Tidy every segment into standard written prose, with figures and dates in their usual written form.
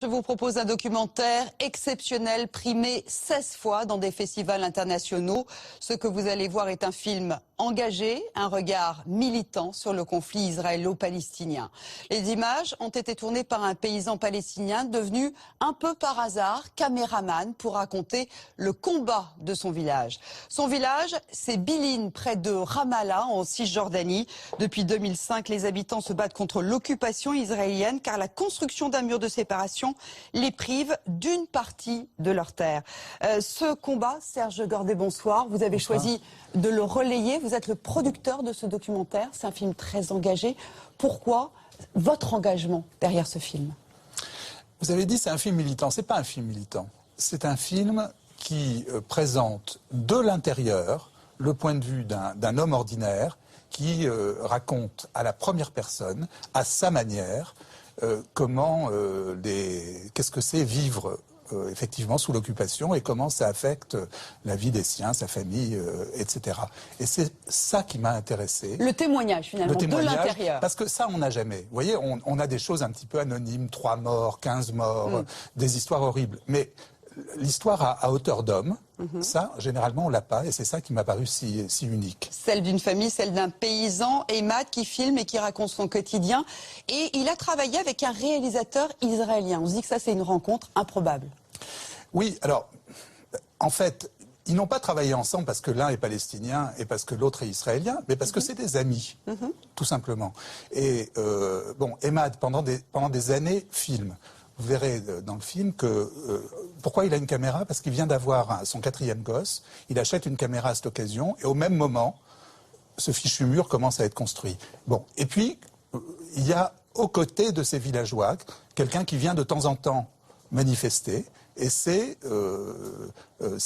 Je vous propose un documentaire exceptionnel, primé 16 fois dans des festivals internationaux. Ce que vous allez voir est un film engagé, un regard militant sur le conflit israélo-palestinien. Les images ont été tournées par un paysan palestinien devenu un peu par hasard caméraman pour raconter le combat de son village. Son village, c'est Biline, près de Ramallah, en Cisjordanie. Depuis 2005, les habitants se battent contre l'occupation israélienne car la construction d'un mur de séparation les prive d'une partie de leur terre. Ce combat, Serge Gordet, bonsoir. Vous avez choisi de le relayer. Vous êtes le producteur de ce documentaire. C'est un film très engagé. Pourquoi votre engagement derrière ce film? Vous avez dit c'est un film militant. C'est pas un film militant. C'est un film qui présente de l'intérieur le point de vue d'un homme ordinaire qui raconte à la première personne, à sa manière, qu'est-ce que c'est vivre effectivement sous l'occupation et comment ça affecte la vie des siens, sa famille, etc. Et c'est ça qui m'a intéressé. Le témoignage finalement, de l'intérieur. Parce que ça, on n'a jamais. Vous voyez, on a des choses un petit peu anonymes, 3 morts, 15 morts, des histoires horribles. Mais l'histoire à hauteur d'homme, ça, généralement, on l'a pas, et c'est ça qui m'a paru si unique. Celle d'une famille, celle d'un paysan, Emad, qui filme et qui raconte son quotidien. Et il a travaillé avec un réalisateur israélien. On se dit que ça, c'est une rencontre improbable. Oui, alors, en fait, ils n'ont pas travaillé ensemble parce que l'un est palestinien et parce que l'autre est israélien, mais parce que c'est des amis, tout simplement. Et, bon, Emad, pendant des années, filme. Vous verrez dans le film que... pourquoi il a une caméra? Parce qu'il vient d'avoir son 4e gosse, il achète une caméra à cette occasion, et au même moment, ce fichu mur commence à être construit. Bon, et puis, il y a aux côtés de ces villageois, quelqu'un qui vient de temps en temps manifester, et c'est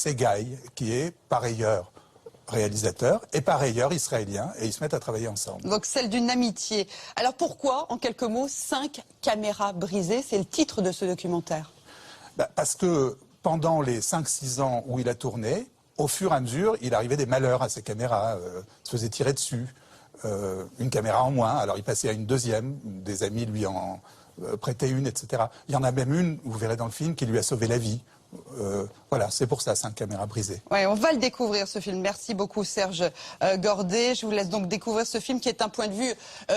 Guy, qui est par ailleurs réalisateur et par ailleurs israélien, et ils se mettent à travailler ensemble. Donc celle d'une amitié. Alors pourquoi, en quelques mots, 5 caméras brisées? C'est le titre de ce documentaire. Parce que pendant les 5-6 ans où il a tourné, au fur et à mesure, il arrivait des malheurs à ses caméras, se faisait tirer dessus, une caméra en moins, alors il passait à une deuxième, des amis lui en prêtaient une, etc. Il y en a même une, vous verrez dans le film, qui lui a sauvé la vie. Voilà, c'est pour ça, 5 caméras brisées. Ouais, on va le découvrir, ce film. Merci beaucoup, Serge Gordet. Je vous laisse donc découvrir ce film qui est un point de vue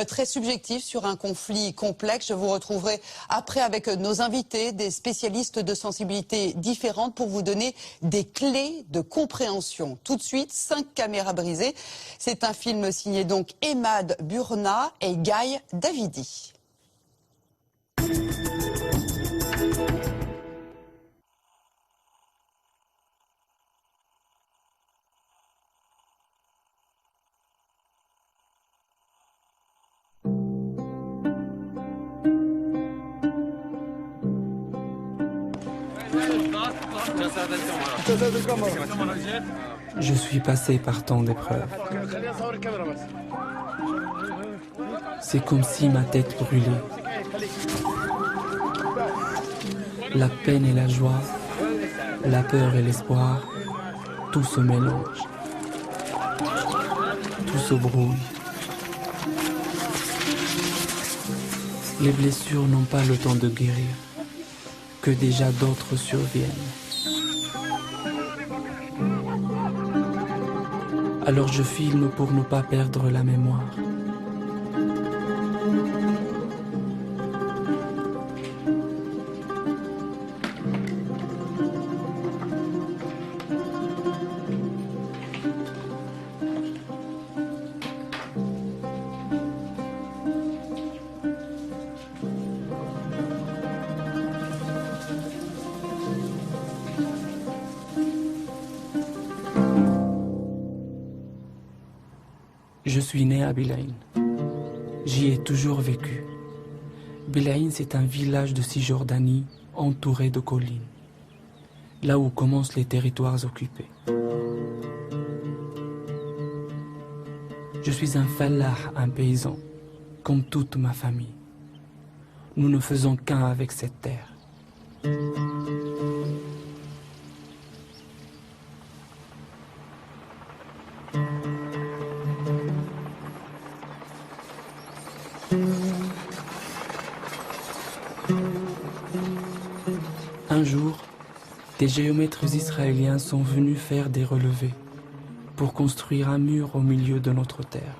très subjectif sur un conflit complexe. Je vous retrouverai après avec nos invités, des spécialistes de sensibilités différentes pour vous donner des clés de compréhension. Tout de suite, 5 caméras brisées. C'est un film signé donc Emad Burna et Guy Davidi. Je suis passé par tant d'épreuves. C'est comme si ma tête brûlait. La peine et la joie, la peur et l'espoir, tout se mélange. Tout se brouille. Les blessures n'ont pas le temps de guérir, que déjà d'autres surviennent. Alors je filme pour ne pas perdre la mémoire. Je suis né à Bilaïn. J'y ai toujours vécu. Bilaïn, c'est un village de Cisjordanie entouré de collines, là où commencent les territoires occupés. Je suis un fallah, un paysan, comme toute ma famille. Nous ne faisons qu'un avec cette terre. Un jour, des géomètres israéliens sont venus faire des relevés pour construire un mur au milieu de notre terre.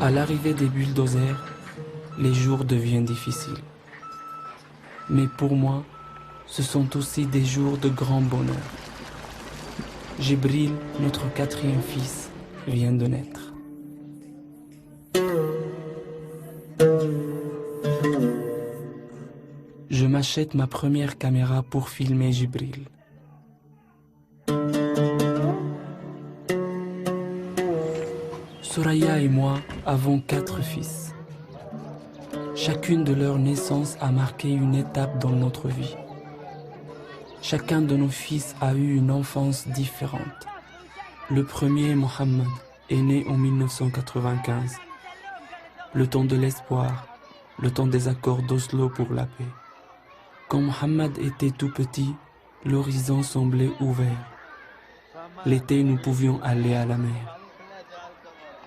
À l'arrivée des bulldozers, les jours deviennent difficiles. Mais pour moi, ce sont aussi des jours de grand bonheur. Jibril, notre 4e fils, vient de naître. Je m'achète ma première caméra pour filmer Jibril. Soraya et moi avons 4 fils. Chacune de leurs naissances a marqué une étape dans notre vie. Chacun de nos fils a eu une enfance différente. Le premier, Mohammed, est né en 1995. Le temps de l'espoir, le temps des accords d'Oslo pour la paix. Quand Mohammed était tout petit, l'horizon semblait ouvert. L'été, nous pouvions aller à la mer.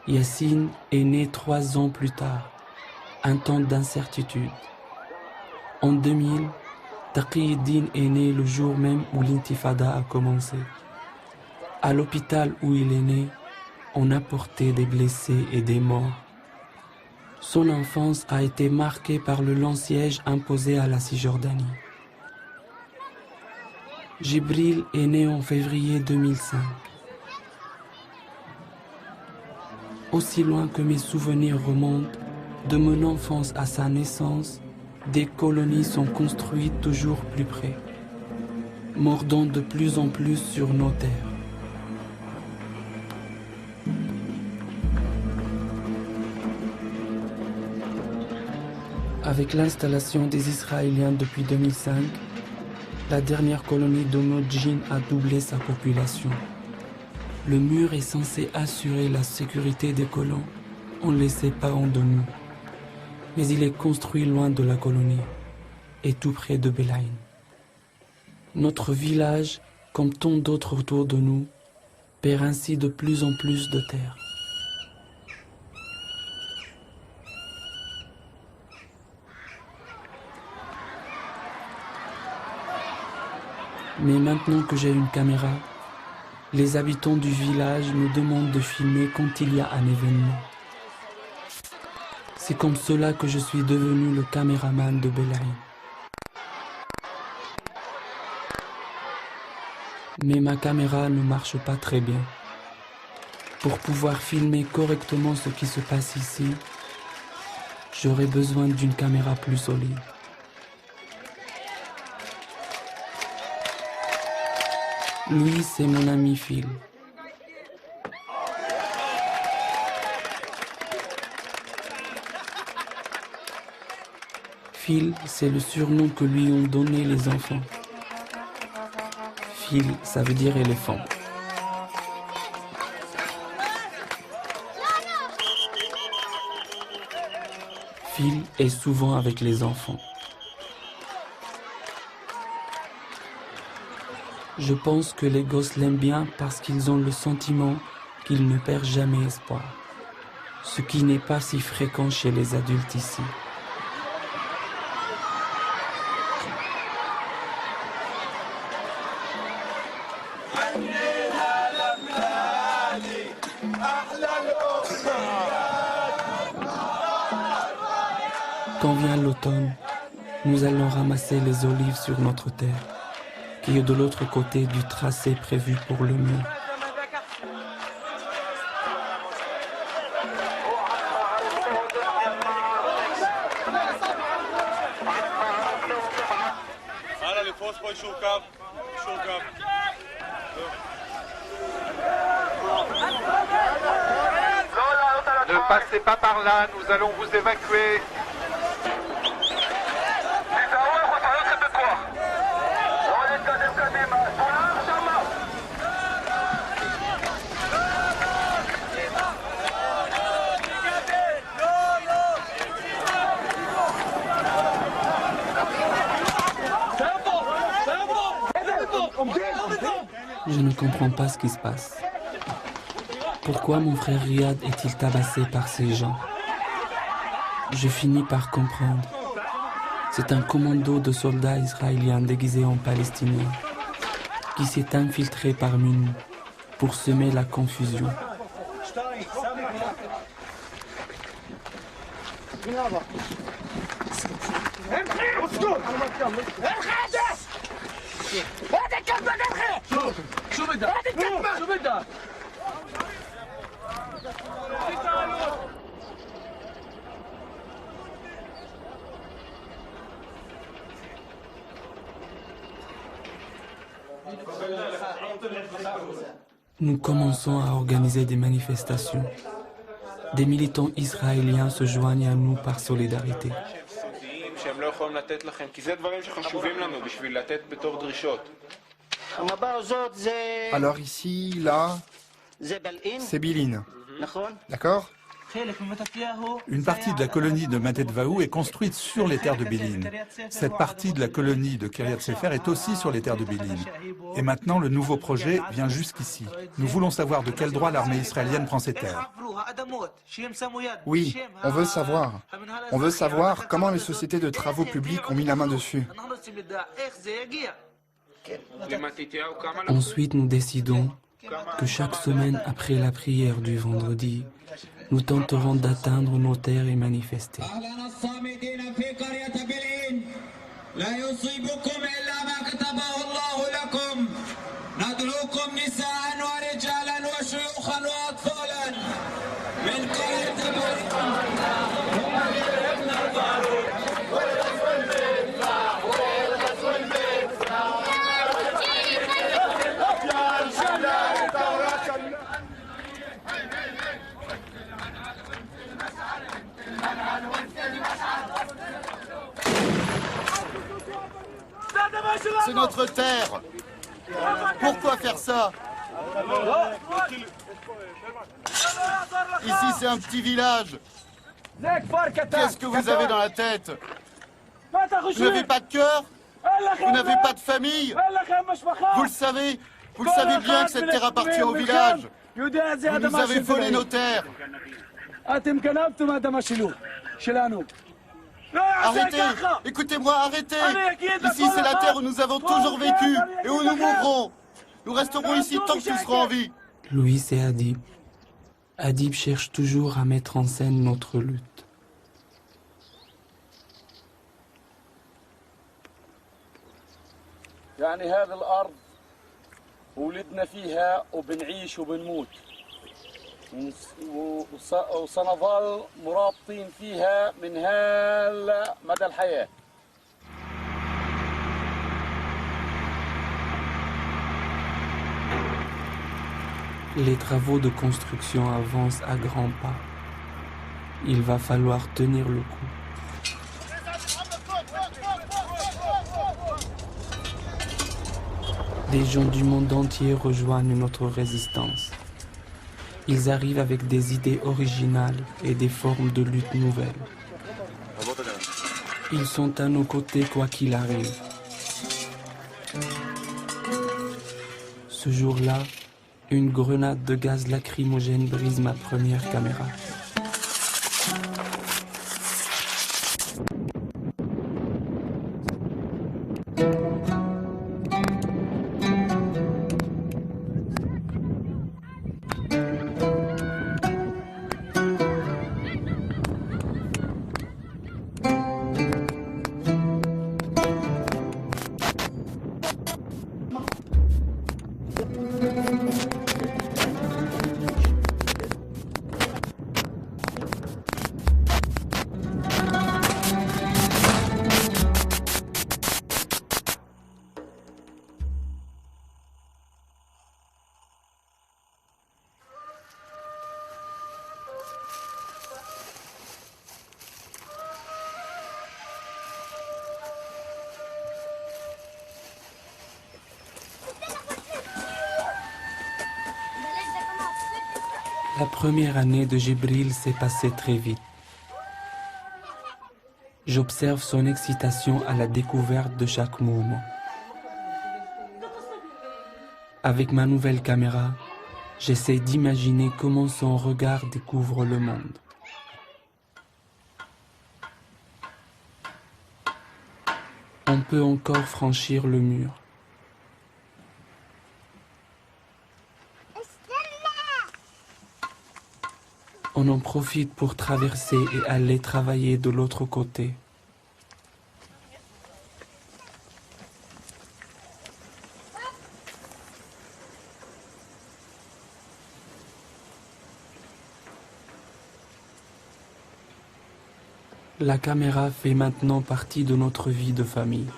Yassine est né 3 ans plus tard, un temps d'incertitude. En 2000, Taqiyuddin est né le jour même où l'intifada a commencé. À l'hôpital où il est né, on a porté des blessés et des morts. Son enfance a été marquée par le long siège imposé à la Cisjordanie. Jibril est né en février 2005. Aussi loin que mes souvenirs remontent, de mon enfance à sa naissance, des colonies sont construites toujours plus près, mordant de plus en plus sur nos terres. Avec l'installation des Israéliens depuis 2005, la dernière colonie de Modjin a doublé sa population. Le mur est censé assurer la sécurité des colons en les séparant de nous. Mais il est construit loin de la colonie et tout près de Belaïn. Notre village, comme tant d'autres autour de nous, perd ainsi de plus en plus de terre. Mais maintenant que j'ai une caméra, les habitants du village me demandent de filmer quand il y a un événement. C'est comme cela que je suis devenu le caméraman de Belaïn. Mais ma caméra ne marche pas très bien. Pour pouvoir filmer correctement ce qui se passe ici, j'aurais besoin d'une caméra plus solide. Lui, c'est mon ami Phil. Phil, c'est le surnom que lui ont donné les enfants. Phil, ça veut dire éléphant. Phil est souvent avec les enfants. Je pense que les gosses l'aiment bien parce qu'ils ont le sentiment qu'ils ne perdent jamais espoir, ce qui n'est pas si fréquent chez les adultes ici. Quand vient l'automne, nous allons ramasser les olives sur notre terre, qui est de l'autre côté du tracé prévu pour le mur. Ne passez pas par là, nous allons vous évacuer. Je ne comprends pas ce qui se passe. Pourquoi mon frère Riyad est-il tabassé par ces gens? Je finis par comprendre. C'est un commando de soldats israéliens déguisés en palestiniens qui s'est infiltré parmi nous pour semer la confusion. Nous commençons à organiser des manifestations. Des militants israéliens se joignent à nous par solidarité. Alors ici, là, c'est Bilin. D'accord? Une partie de la colonie de Matetvaou est construite sur les terres de Bilin. Cette partie de la colonie de Kiryat Sefer est aussi sur les terres de Bilin. Et maintenant, le nouveau projet vient jusqu'ici. Nous voulons savoir de quel droit l'armée israélienne prend ces terres. Oui, on veut savoir. On veut savoir comment les sociétés de travaux publics ont mis la main dessus. Ensuite, nous décidons que chaque semaine après la prière du vendredi, nous tenterons d'atteindre nos terres et manifester. C'est notre terre. Pourquoi faire ça? Ici, c'est un petit village. Qu'est-ce que vous avez dans la tête? Vous n'avez pas de cœur? Vous n'avez pas de famille? Vous le savez bien que cette terre appartient au village. Vous nous avez volé nos terres. Arrêtez! Écoutez-moi, arrêtez! Ici, c'est la terre où nous avons toujours vécu et où nous mourrons. Nous resterons ici tant que nous serons en vie. Louis et Adib. Adib cherche toujours à mettre en scène notre lutte. يعني هذه الأرض ولدنا فيها وبنعيش وبنموت وسنظل مرابطين فيها من هلا مدى الحياة. Les travaux de construction avancent à grands pas. Il va falloir tenir le coup. Des gens du monde entier rejoignent notre résistance. Ils arrivent avec des idées originales et des formes de lutte nouvelles. Ils sont à nos côtés quoi qu'il arrive. Ce jour-là, une grenade de gaz lacrymogène brise ma première caméra. La première année de Jibril s'est passée très vite. J'observe son excitation à la découverte de chaque mouvement. Avec ma nouvelle caméra, J'essaie d'imaginer comment son regard découvre le monde. On peut encore franchir le mur. On en profite pour traverser et aller travailler de l'autre côté. La caméra fait maintenant partie de notre vie de famille.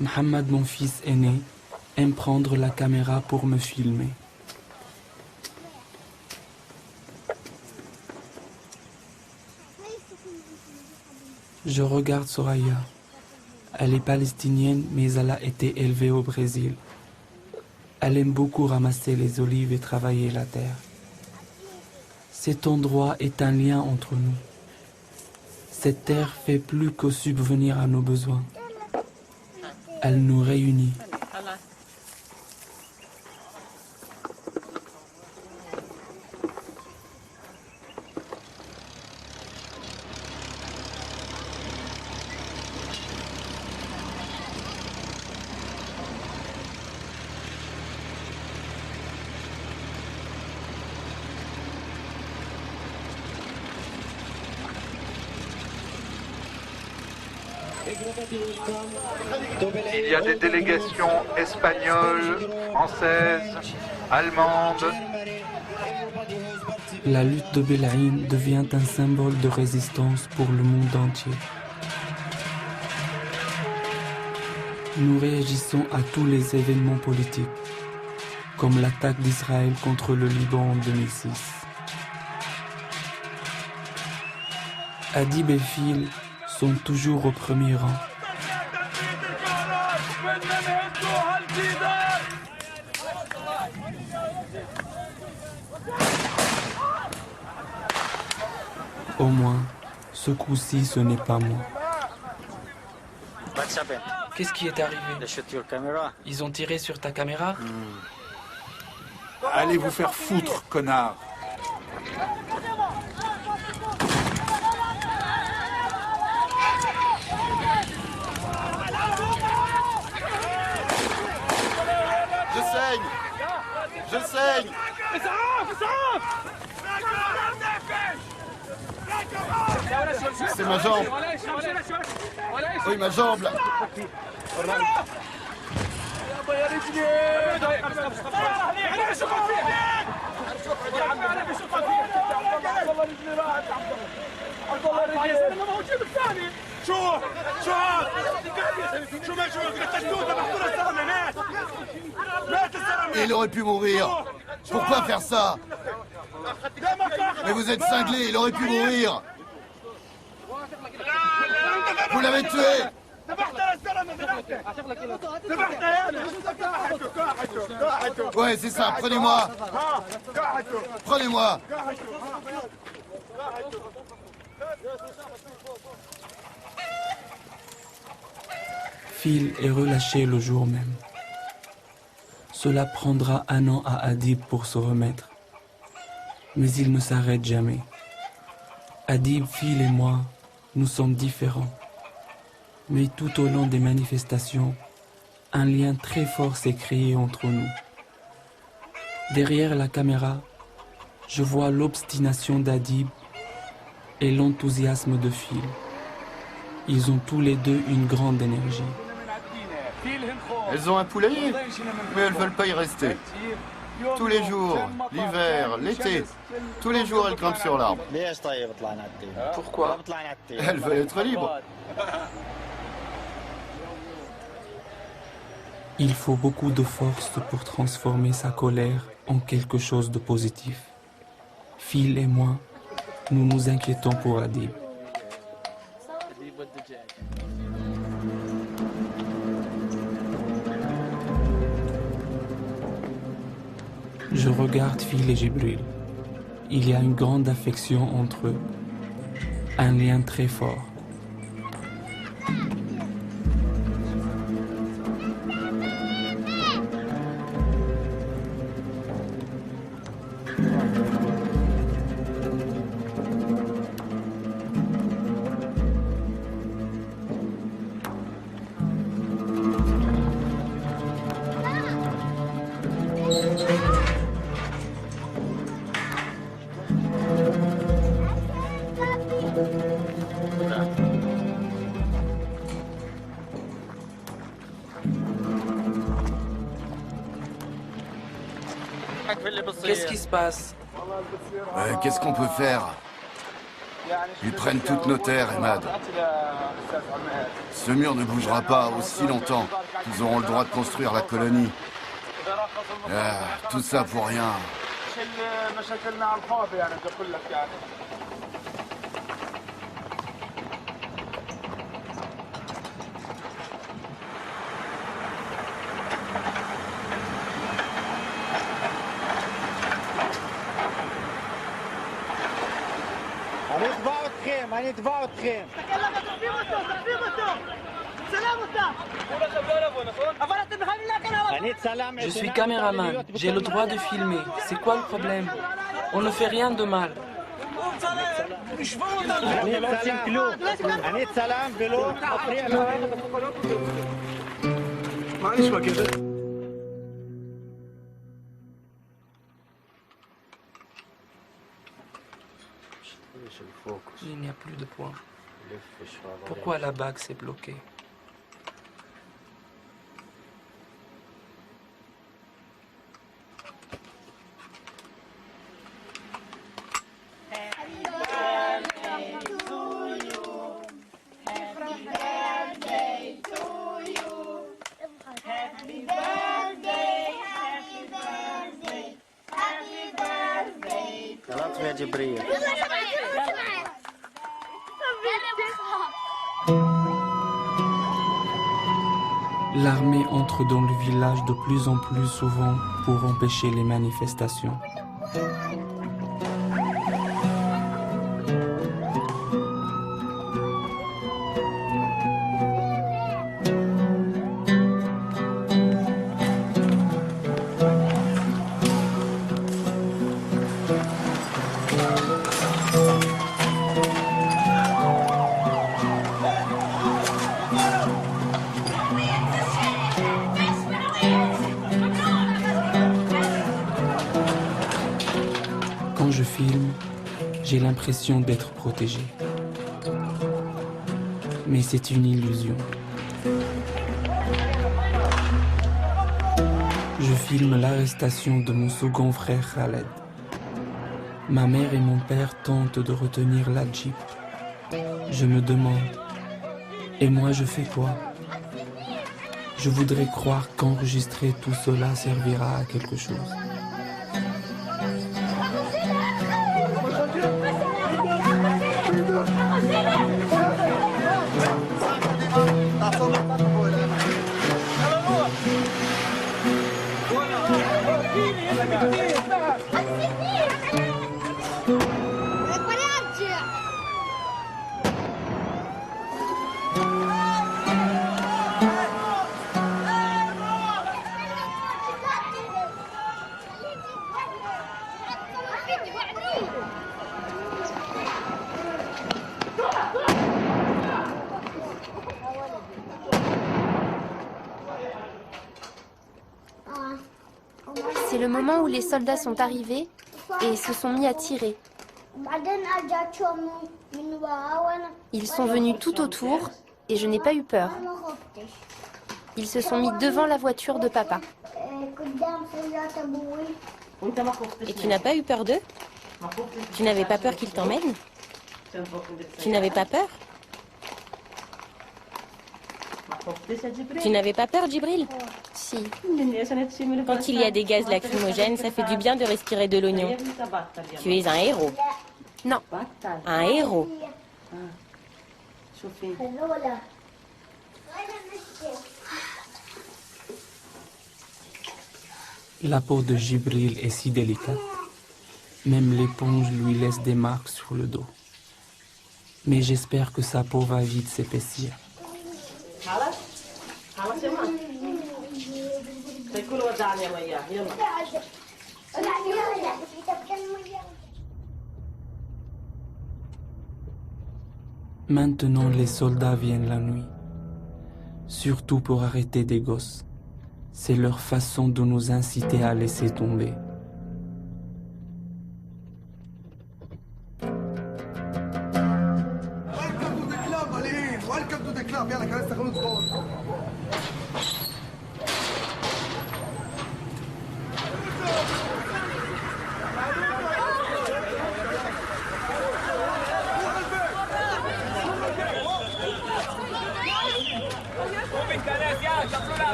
Mohamed, mon fils aîné, aime prendre la caméra pour me filmer. Je regarde Soraya. Elle est palestinienne, mais elle a été élevée au Brésil. Elle aime beaucoup ramasser les olives et travailler la terre. Cet endroit est un lien entre nous. Cette terre fait plus que subvenir à nos besoins. Elle nous réunit. Il y a des délégations espagnoles, françaises, allemandes. La lutte de Belaïn devient un symbole de résistance pour le monde entier. Nous réagissons à tous les événements politiques, comme l'attaque d'Israël contre le Liban en 2006. Adib et Phil sont toujours au premier rang. Au moins, ce coup-ci, ce n'est pas moi. Qu'est-ce qui est arrivé? Ils ont tiré sur ta caméra? Allez vous faire foutre, connard. Je saigne. C'est ma jambe. Oui, ma jambe là. Il aurait pu mourir. Pourquoi faire ça? Mais vous êtes cinglé, il aurait pu mourir. Vous l'avez tué. Ouais, c'est ça, prenez-moi. Prenez-moi. Phil est relâché le jour même. Cela prendra 1 an à Adib pour se remettre. Mais il ne s'arrête jamais. Adib, Phil et moi, nous sommes différents. Mais tout au long des manifestations, un lien très fort s'est créé entre nous. Derrière la caméra, je vois l'obstination d'Adib et l'enthousiasme de Phil. Ils ont tous les deux une grande énergie. Elles ont un poulailler, mais elles ne veulent pas y rester. Tous les jours, l'hiver, l'été, tous les jours elles grimpent sur l'arbre. Pourquoi? Elles veulent être libres. Il faut beaucoup de force pour transformer sa colère en quelque chose de positif. Phil et moi, nous nous inquiétons pour Adib. Je regarde Phil et Jibril. Il y a une grande affection entre eux, un lien très fort. Qu'est-ce qui se passe? Qu'est-ce qu'on peut faire? Ils prennent toutes nos terres, Emad. Ce mur ne bougera pas aussi longtemps qu'ils auront le droit de construire la colonie. Tout ça pour rien. Je suis caméraman, j'ai le droit de filmer. C'est quoi le problème? On ne fait rien de mal. Il n'y a plus de points. Pourquoi la bague s'est bloquée? L'armée entre dans le village de plus en plus souvent pour empêcher les manifestations. Quand je filme, j'ai l'impression d'être protégé. Mais c'est une illusion. Je filme l'arrestation de mon second frère Khaled. Ma mère et mon père tentent de retenir la Jeep. Je me demande, et moi je fais quoi? Je voudrais croire qu'enregistrer tout cela servira à quelque chose. C'est le moment où les soldats sont arrivés et se sont mis à tirer. Ils sont venus tout autour et je n'ai pas eu peur. Ils se sont mis devant la voiture de papa. Et tu n'as pas eu peur d'eux? Tu n'avais pas peur qu'ils t'emmènent? Tu n'avais pas peur? Tu n'avais pas peur, Djibril? Si. Quand il y a des gaz lacrymogènes, ça fait du bien de respirer de l'oignon. Tu es un héros. Non. Un héros. La peau de Djibril est si délicate. Même l'éponge lui laisse des marques sur le dos. Mais j'espère que sa peau va vite s'épaissir. Maintenant, les soldats viennent la nuit, surtout pour arrêter des gosses. C'est leur façon de nous inciter à laisser tomber.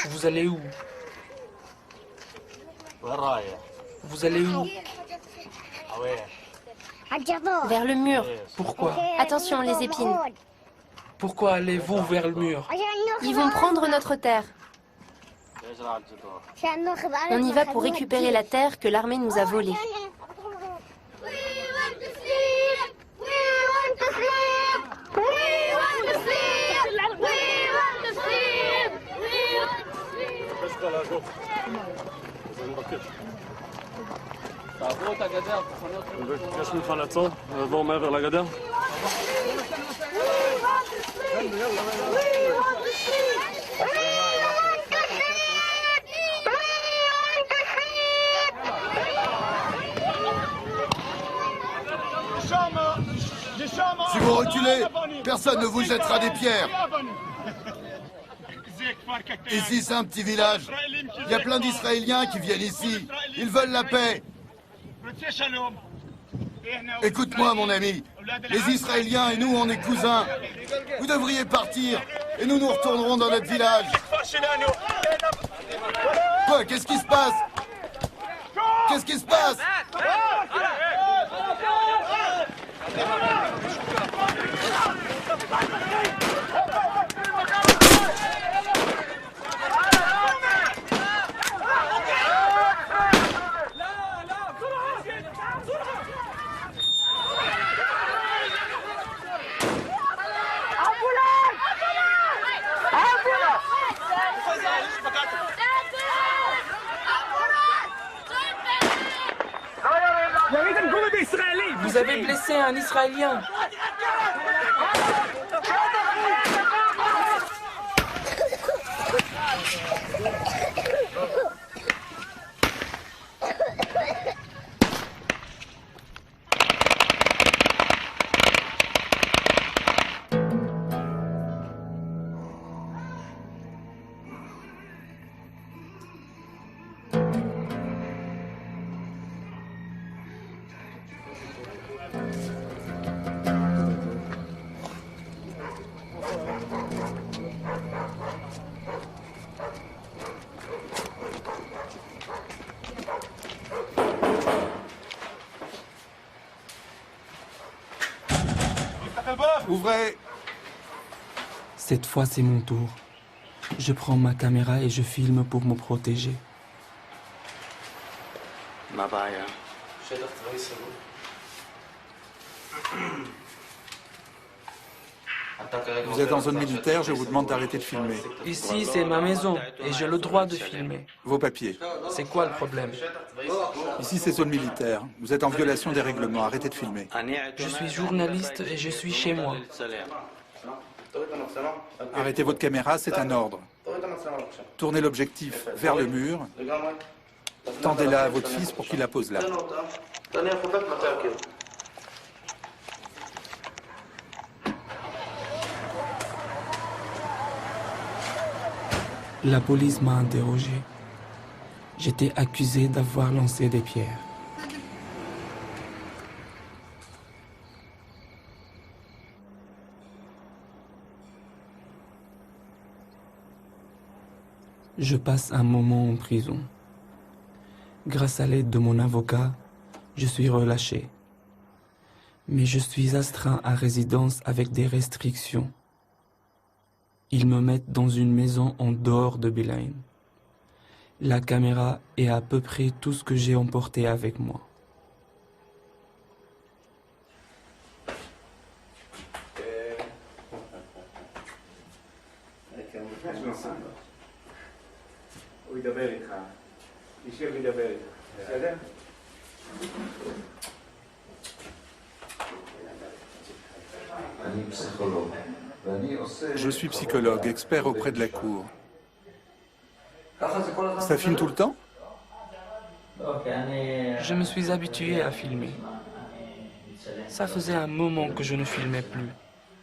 Vous allez où? Vous allez où? Vers le mur. Pourquoi? Attention, les épines. Pourquoi allez-vous vers le mur? Ils vont prendre notre terre. On y va pour récupérer la terre que l'armée nous a volée. Si vous reculez, personne ne vous jettera des pierres. Ici, c'est un petit village. Il y a plein d'Israéliens qui viennent ici. Ils veulent la paix. Écoute-moi, mon ami. Les Israéliens et nous, on est cousins. Vous devriez partir et nous retournerons dans notre village. Quoi? Qu'est-ce qui se passe? Qu'est-ce qui se passe? Vous avez blessé un Israélien. Ouvrez! Cette fois, c'est mon tour. Je prends ma caméra et je filme pour me protéger. Vous êtes en zone militaire, je vous demande d'arrêter de filmer. Ici, c'est ma maison et j'ai le droit de filmer. Vos papiers. C'est quoi le problème? Ici, c'est zone militaire. Vous êtes en violation des règlements. Arrêtez de filmer. Je suis journaliste et je suis chez moi. Arrêtez votre caméra, c'est un ordre. Tournez l'objectif vers le mur. Tendez-la à votre fils pour qu'il la pose là. La police m'a interrogé. J'étais accusé d'avoir lancé des pierres. Je passe un moment en prison. Grâce à l'aide de mon avocat, je suis relâché. Mais je suis astreint à résidence avec des restrictions. Ils me mettent dans une maison en dehors de Belaïn. La caméra est à peu près tout ce que j'ai emporté avec moi. Je suis psychologue, expert auprès de la Cour. Ça filme tout le temps? Je me suis habitué à filmer. Ça faisait un moment que je ne filmais plus,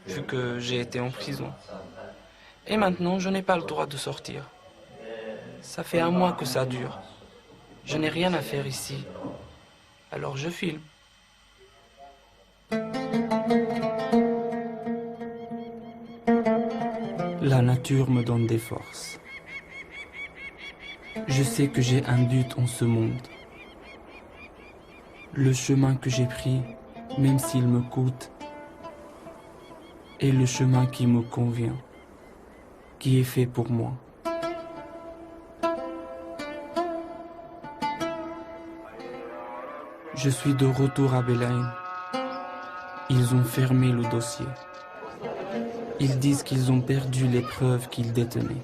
vu que j'ai été en prison. Et maintenant, je n'ai pas le droit de sortir. Ça fait un mois que ça dure. Je n'ai rien à faire ici. Alors je filme. La nature me donne des forces. Je sais que j'ai un but en ce monde. Le chemin que j'ai pris, même s'il me coûte, est le chemin qui me convient, qui est fait pour moi. Je suis de retour à Belaïn. Ils ont fermé le dossier. Ils disent qu'ils ont perdu les preuves qu'ils détenaient.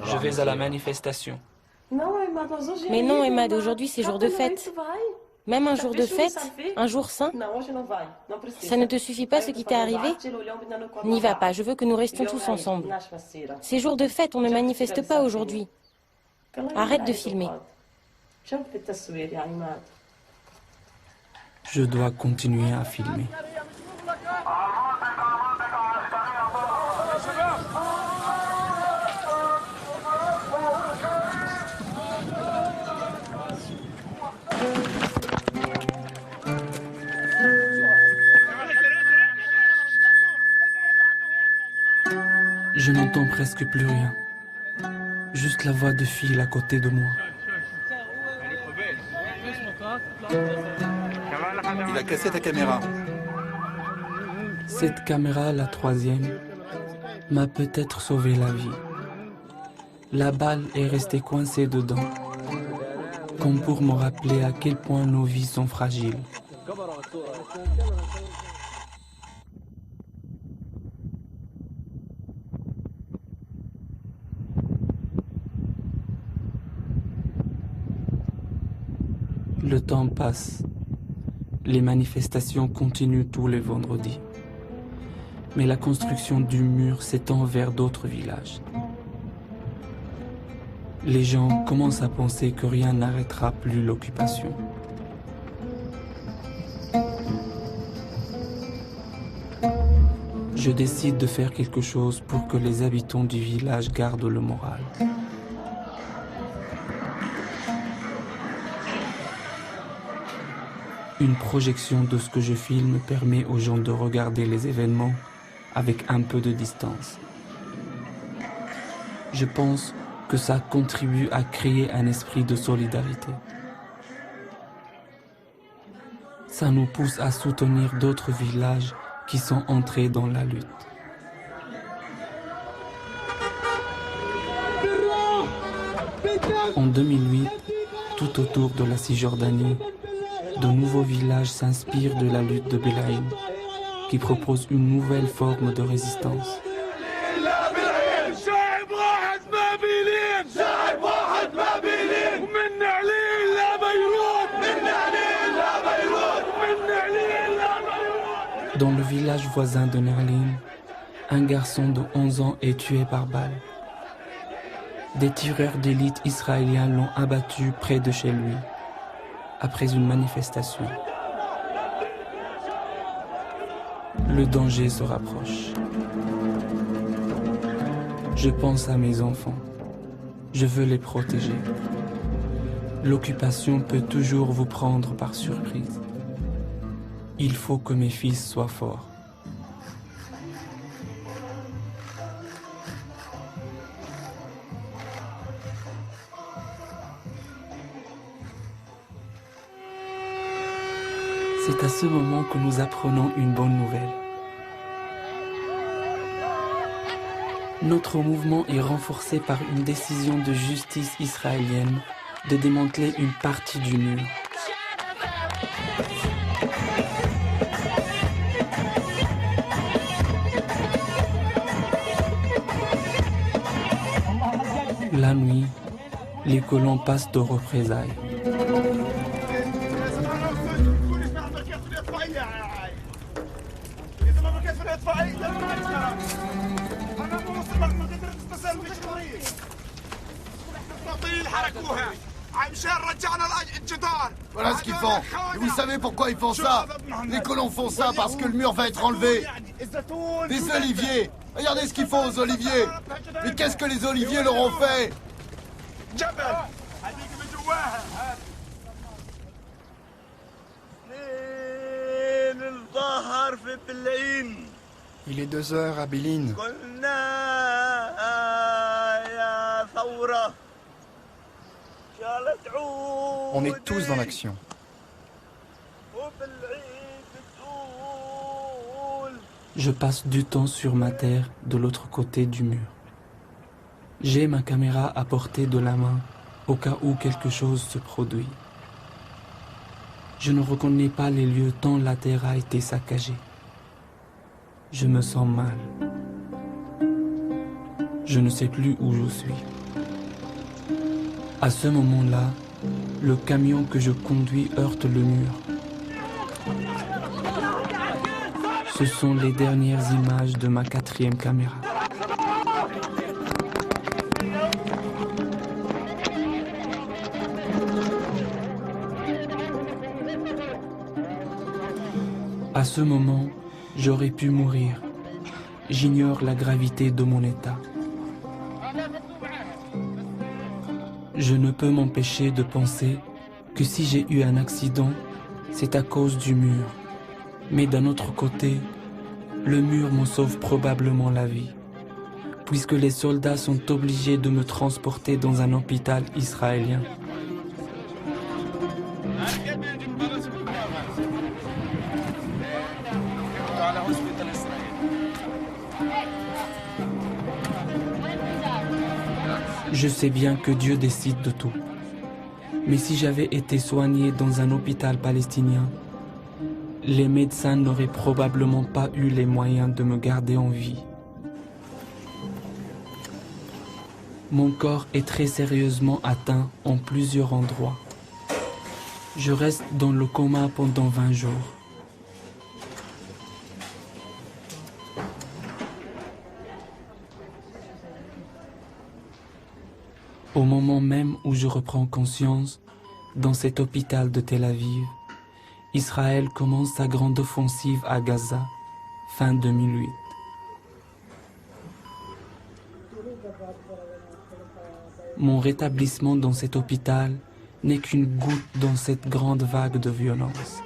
Je vais à la manifestation. Mais non, Emad, aujourd'hui c'est jour de fête. Même un jour de fête, un jour saint, ça ne te suffit pas ce qui t'est arrivé? N'y va pas, je veux que nous restions tous ensemble. C'est jour de fête, on ne manifeste pas aujourd'hui. Arrête de filmer. Je dois continuer à filmer. Je n'entends presque plus rien. Juste la voix de Phil à côté de moi. Il a cassé ta caméra. Cette caméra, la troisième, m'a peut-être sauvé la vie. La balle est restée coincée dedans, comme pour me rappeler à quel point nos vies sont fragiles. Le temps passe. Les manifestations continuent tous les vendredis. Mais la construction du mur s'étend vers d'autres villages. Les gens commencent à penser que rien n'arrêtera plus l'occupation. Je décide de faire quelque chose pour que les habitants du village gardent le moral. Une projection de ce que je filme permet aux gens de regarder les événements avec un peu de distance. Je pense que ça contribue à créer un esprit de solidarité. Ça nous pousse à soutenir d'autres villages qui sont entrés dans la lutte. En 2008, tout autour de la Cisjordanie, de nouveaux villages s'inspirent de la lutte de Belaïn, qui propose une nouvelle forme de résistance. Dans le village voisin de Nerlin, un garçon de 11 ans est tué par balle. Des tireurs d'élite israéliens l'ont abattu près de chez lui, après une manifestation. Le danger se rapproche. Je pense à mes enfants. Je veux les protéger. L'occupation peut toujours vous prendre par surprise. Il faut que mes fils soient forts. C'est à ce moment que nous apprenons une bonne nouvelle. Notre mouvement est renforcé par une décision de justice israélienne de démanteler une partie du mur. La nuit, les colons passent de représailles. Voilà ce qu'ils font. Et vous savez pourquoi ils font ça? Les colons font ça parce que le mur va être enlevé. Des oliviers. Regardez ce qu'ils font aux oliviers. Mais qu'est-ce que les oliviers leur ont fait? Il est 2 heures à Biline. On est tous dans l'action. Je passe du temps sur ma terre de l'autre côté du mur. J'ai ma caméra à portée de la main au cas où quelque chose se produit. Je ne reconnais pas les lieux tant la terre a été saccagée. Je me sens mal. Je ne sais plus où je suis. À ce moment-là, le camion que je conduis heurte le mur. Ce sont les dernières images de ma 4e caméra. À ce moment, j'aurais pu mourir. J'ignore la gravité de mon état. Je ne peux m'empêcher de penser que si j'ai eu un accident, c'est à cause du mur. Mais d'un autre côté, le mur me sauve probablement la vie, puisque les soldats sont obligés de me transporter dans un hôpital israélien. Je sais bien que Dieu décide de tout. Mais si j'avais été soigné dans un hôpital palestinien, les médecins n'auraient probablement pas eu les moyens de me garder en vie. Mon corps est très sérieusement atteint en plusieurs endroits. Je reste dans le coma pendant 20 jours. Au moment même où je reprends conscience, dans cet hôpital de Tel Aviv, Israël commence sa grande offensive à Gaza, fin 2008. Mon rétablissement dans cet hôpital n'est qu'une goutte dans cette grande vague de violence.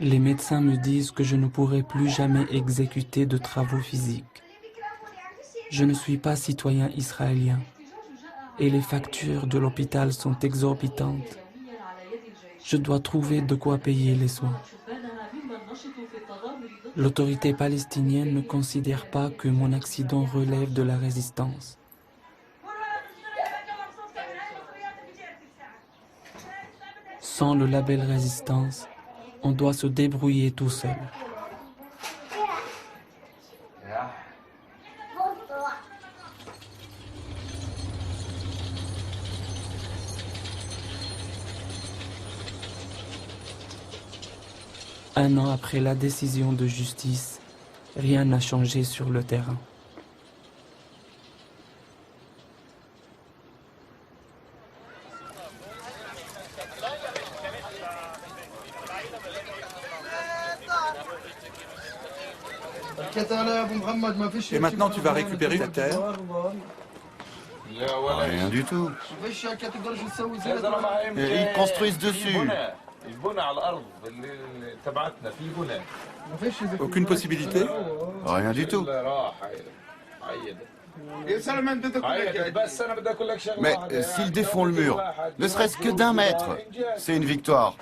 Les médecins me disent que je ne pourrai plus jamais exécuter de travaux physiques. Je ne suis pas citoyen israélien et les factures de l'hôpital sont exorbitantes. Je dois trouver de quoi payer les soins. L'autorité palestinienne ne considère pas que mon accident relève de la résistance. Sans le label résistance, on doit se débrouiller tout seul. Un an après la décision de justice, rien n'a changé sur le terrain. Et maintenant, tu vas récupérer la terre. Rien du tout. Et ils construisent dessus. Aucune possibilité? Rien du tout. Mais s'ils défont le mur, ne serait-ce que d'1 mètre, c'est une victoire.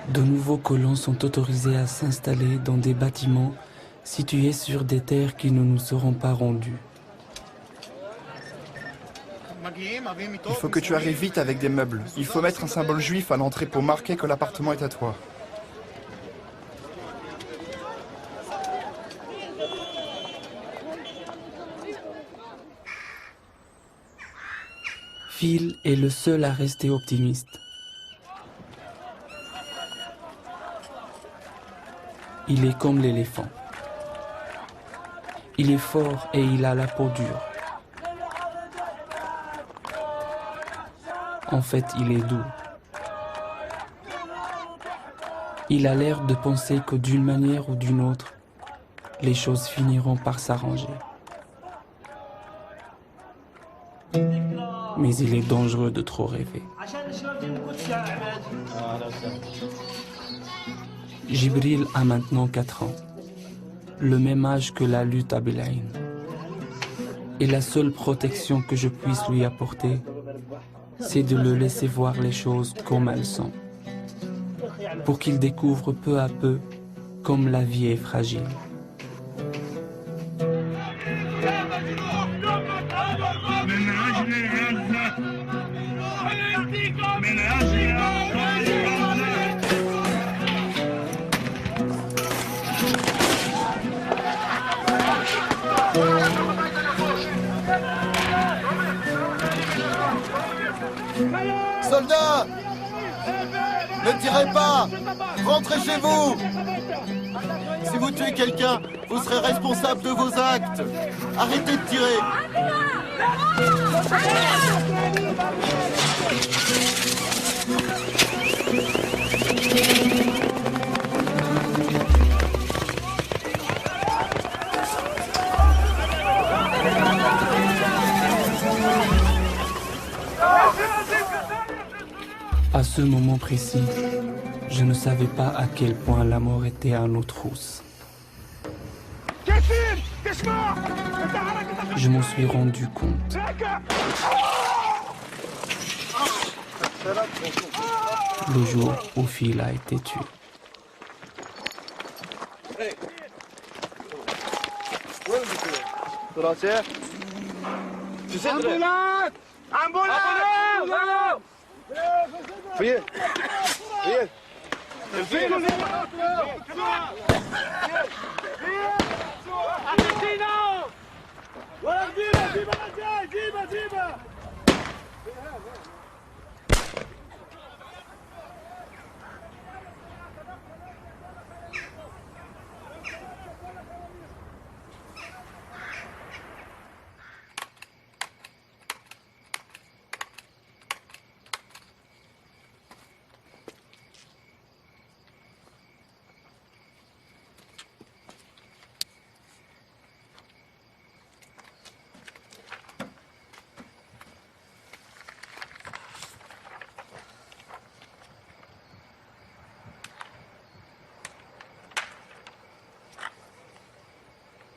De nouveaux colons sont autorisés à s'installer dans des bâtiments situés sur des terres qui ne nous seront pas rendues. Il faut que tu arrives vite avec des meubles. Il faut mettre un symbole juif à l'entrée pour marquer que l'appartement est à toi. Phil est le seul à rester optimiste. Il est comme l'éléphant. Il est fort et il a la peau dure. En fait, il est doux. Il a l'air de penser que d'une manière ou d'une autre, les choses finiront par s'arranger. Mais il est dangereux de trop rêver. Jibril a maintenant 4 ans, le même âge que la lutte à Belaïn. Et la seule protection que je puisse lui apporter, c'est de le laisser voir les choses comme elles sont, pour qu'il découvre peu à peu comme la vie est fragile. Soldats! Ne tirez pas! Rentrez chez vous! Si vous tuez quelqu'un, vous serez responsable de vos actes! Arrêtez de tirer! À ce moment précis, je ne savais pas à quel point la mort était à nos trousses. Je m'en suis rendu compte. Le jour où Phil a été tué.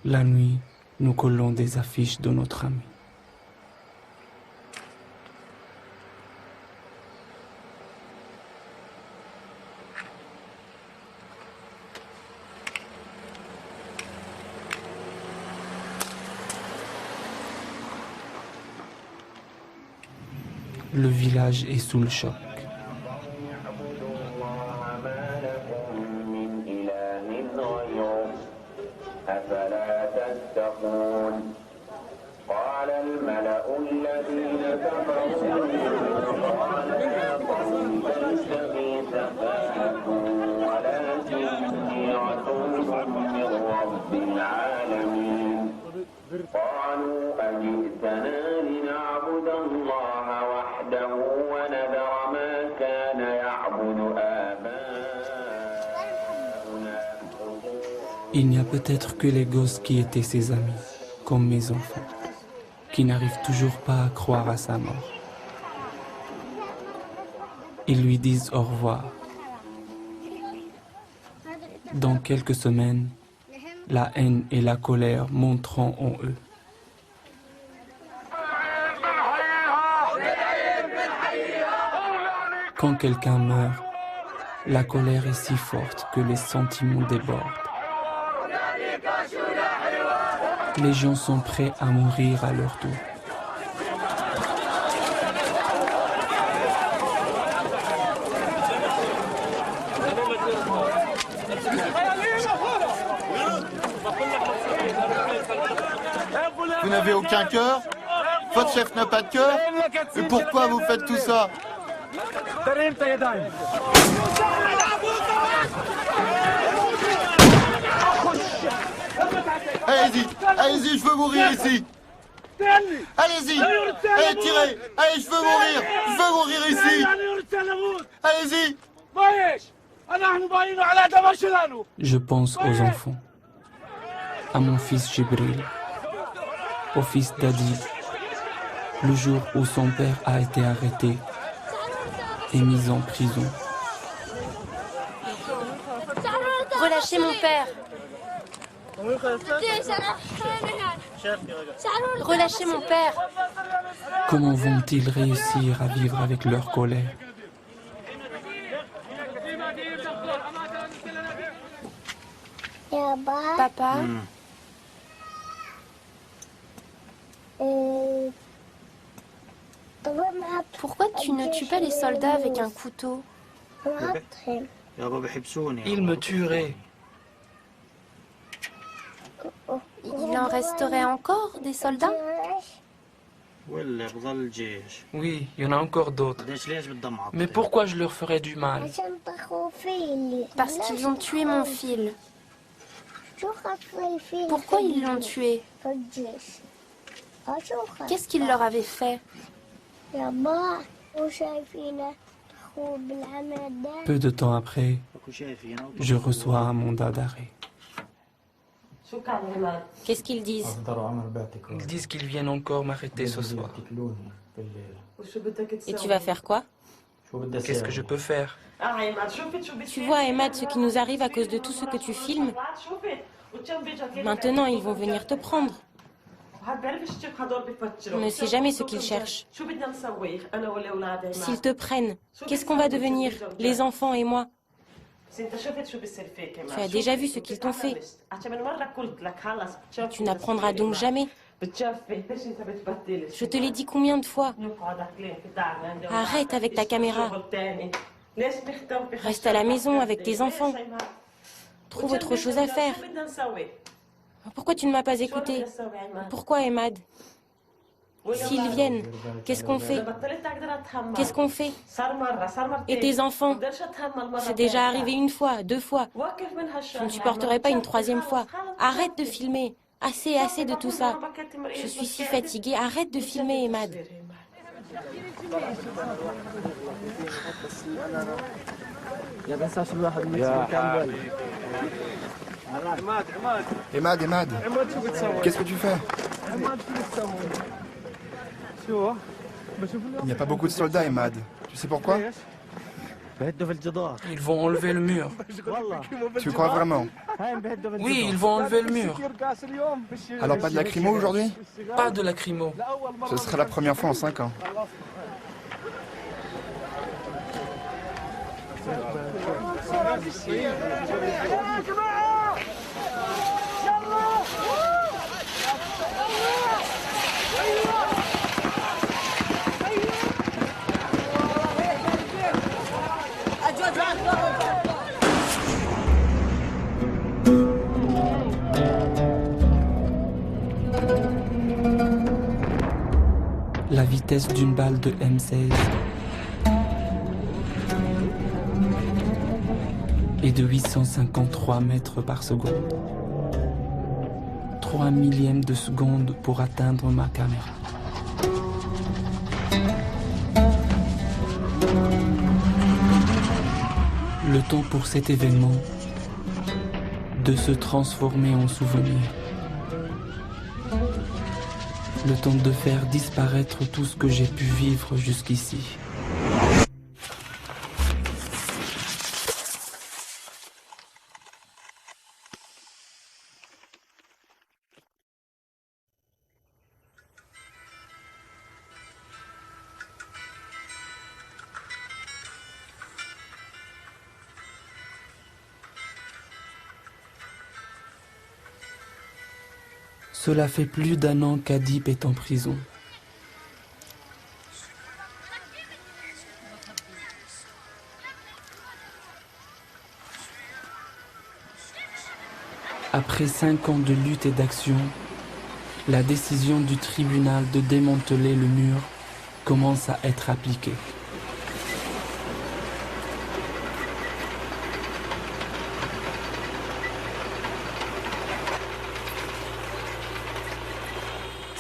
La nuit, nous collons des affiches de notre ami. Le village est sous le choc. قالوا أجئتنا لنعبد الله Il n'y a peut-être que les gosses qui étaient ses amis, comme mes enfants, qui n'arrivent toujours pas à croire à sa mort. Ils lui disent au revoir. Dans quelques semaines, la haine et la colère monteront en eux. Quand quelqu'un meurt, la colère est si forte que les sentiments débordent. Les gens sont prêts à mourir à leur tour. Vous n'avez aucun cœur? Votre chef n'a pas de cœur? Et pourquoi vous faites tout ça? Allez-y, allez-y, je veux mourir ici. Allez-y, allez, tirez. Allez, je veux mourir ici. Allez-y. Je pense aux enfants, à mon fils Jibril, au fils d'Adib, le jour où son père a été arrêté et mis en prison. Relâchez mon père. Relâchez mon père. Comment vont-ils réussir à vivre avec leur colère? Papa, pourquoi tu ne tues pas les soldats avec un couteau? Ils me tueraient. Il en resterait encore des soldats? Oui, il y en a encore d'autres. Mais pourquoi je leur ferais du mal? Parce qu'ils ont tué mon fils. Pourquoi ils l'ont tué? Qu'est-ce qu'il leur avait fait? Peu de temps après, je reçois un mandat d'arrêt. Qu'est-ce qu'ils disent? Ils disent qu'ils viennent encore m'arrêter ce soir. Et tu vas faire quoi? Qu'est-ce que je peux faire? Tu vois, Emad, ce qui nous arrive à cause de tout ce que tu filmes. Maintenant, ils vont venir te prendre. On ne sait jamais ce qu'ils cherchent. S'ils te prennent, qu'est-ce qu'on va devenir, les enfants et moi? Tu as déjà vu ce qu'ils t'ont fait. Tu n'apprendras donc jamais. Je te l'ai dit combien de fois? Arrête avec ta caméra. Reste à la maison avec tes enfants. Trouve autre chose à faire. Pourquoi tu ne m'as pas écouté? Pourquoi, Emad? S'ils viennent, qu'est-ce qu'on fait? Qu'est-ce qu'on fait? Et tes enfants? C'est déjà arrivé une fois, deux fois. Je ne supporterai pas une troisième fois. Arrête de filmer. Assez, assez de tout ça. Je suis si fatiguée. Arrête de filmer, Emad. Emad, qu'est-ce que tu fais? Il n'y a pas beaucoup de soldats, Emad. Tu sais pourquoi? Ils vont enlever le mur. Tu crois vraiment? Oui, ils vont enlever le mur. Alors pas de lacrymo aujourd'hui? Pas de lacrymo. Ce sera la première fois en 5 ans. La vitesse d'une balle de M16 est de 853 mètres par seconde. 3 millièmes de seconde pour atteindre ma caméra. Le temps pour cet événement de se transformer en souvenir. Le temps de faire disparaître tout ce que j'ai pu vivre jusqu'ici. Cela fait plus d'1 an qu'Adip est en prison. Après 5 ans de lutte et d'action, la décision du tribunal de démanteler le mur commence à être appliquée.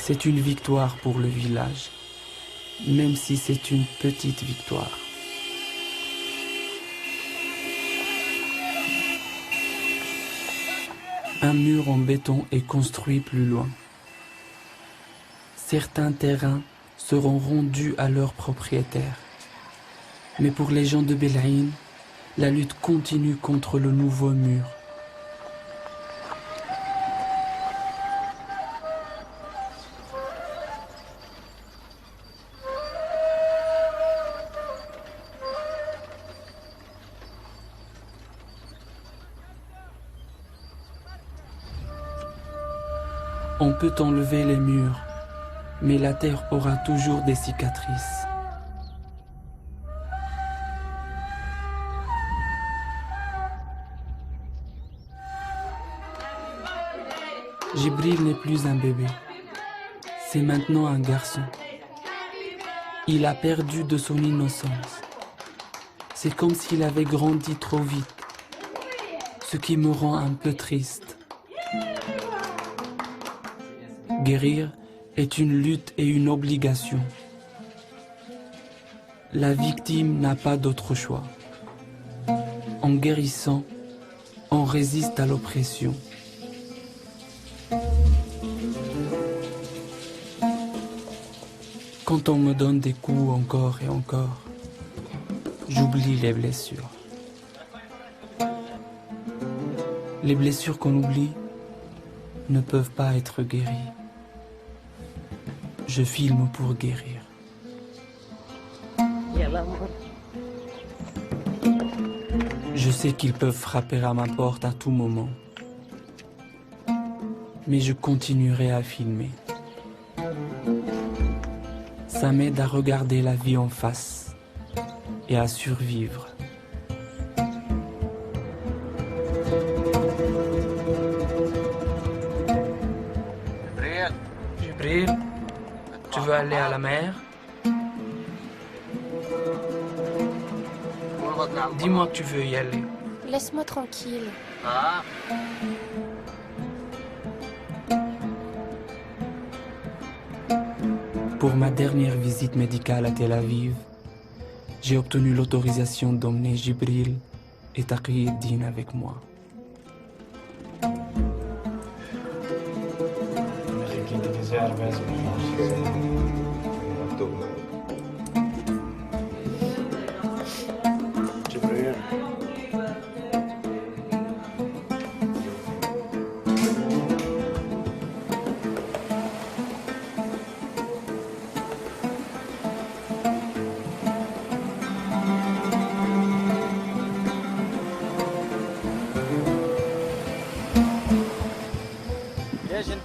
C'est une victoire pour le village, même si c'est une petite victoire. Un mur en béton est construit plus loin. Certains terrains seront rendus à leurs propriétaires. Mais pour les gens de Belaïn, la lutte continue contre le nouveau mur. On peut enlever les murs, mais la terre aura toujours des cicatrices. Jibril n'est plus un bébé, c'est maintenant un garçon. Il a perdu de son innocence. C'est comme s'il avait grandi trop vite, ce qui me rend un peu triste. Guérir est une lutte et une obligation. La victime n'a pas d'autre choix. En guérissant, on résiste à l'oppression. Quand on me donne des coups encore et encore, j'oublie les blessures. Les blessures qu'on oublie ne peuvent pas être guéries. Je filme pour guérir. Je sais qu'ils peuvent frapper à ma porte à tout moment. Mais je continuerai à filmer. Ça m'aide à regarder la vie en face et à survivre. Jibril, tu veux aller à la mer? Dis-moi que tu veux y aller. Laisse-moi tranquille. Pour ma dernière visite médicale à Tel Aviv, j'ai obtenu l'autorisation d'emmener Jibril et Taqiyuddin avec moi.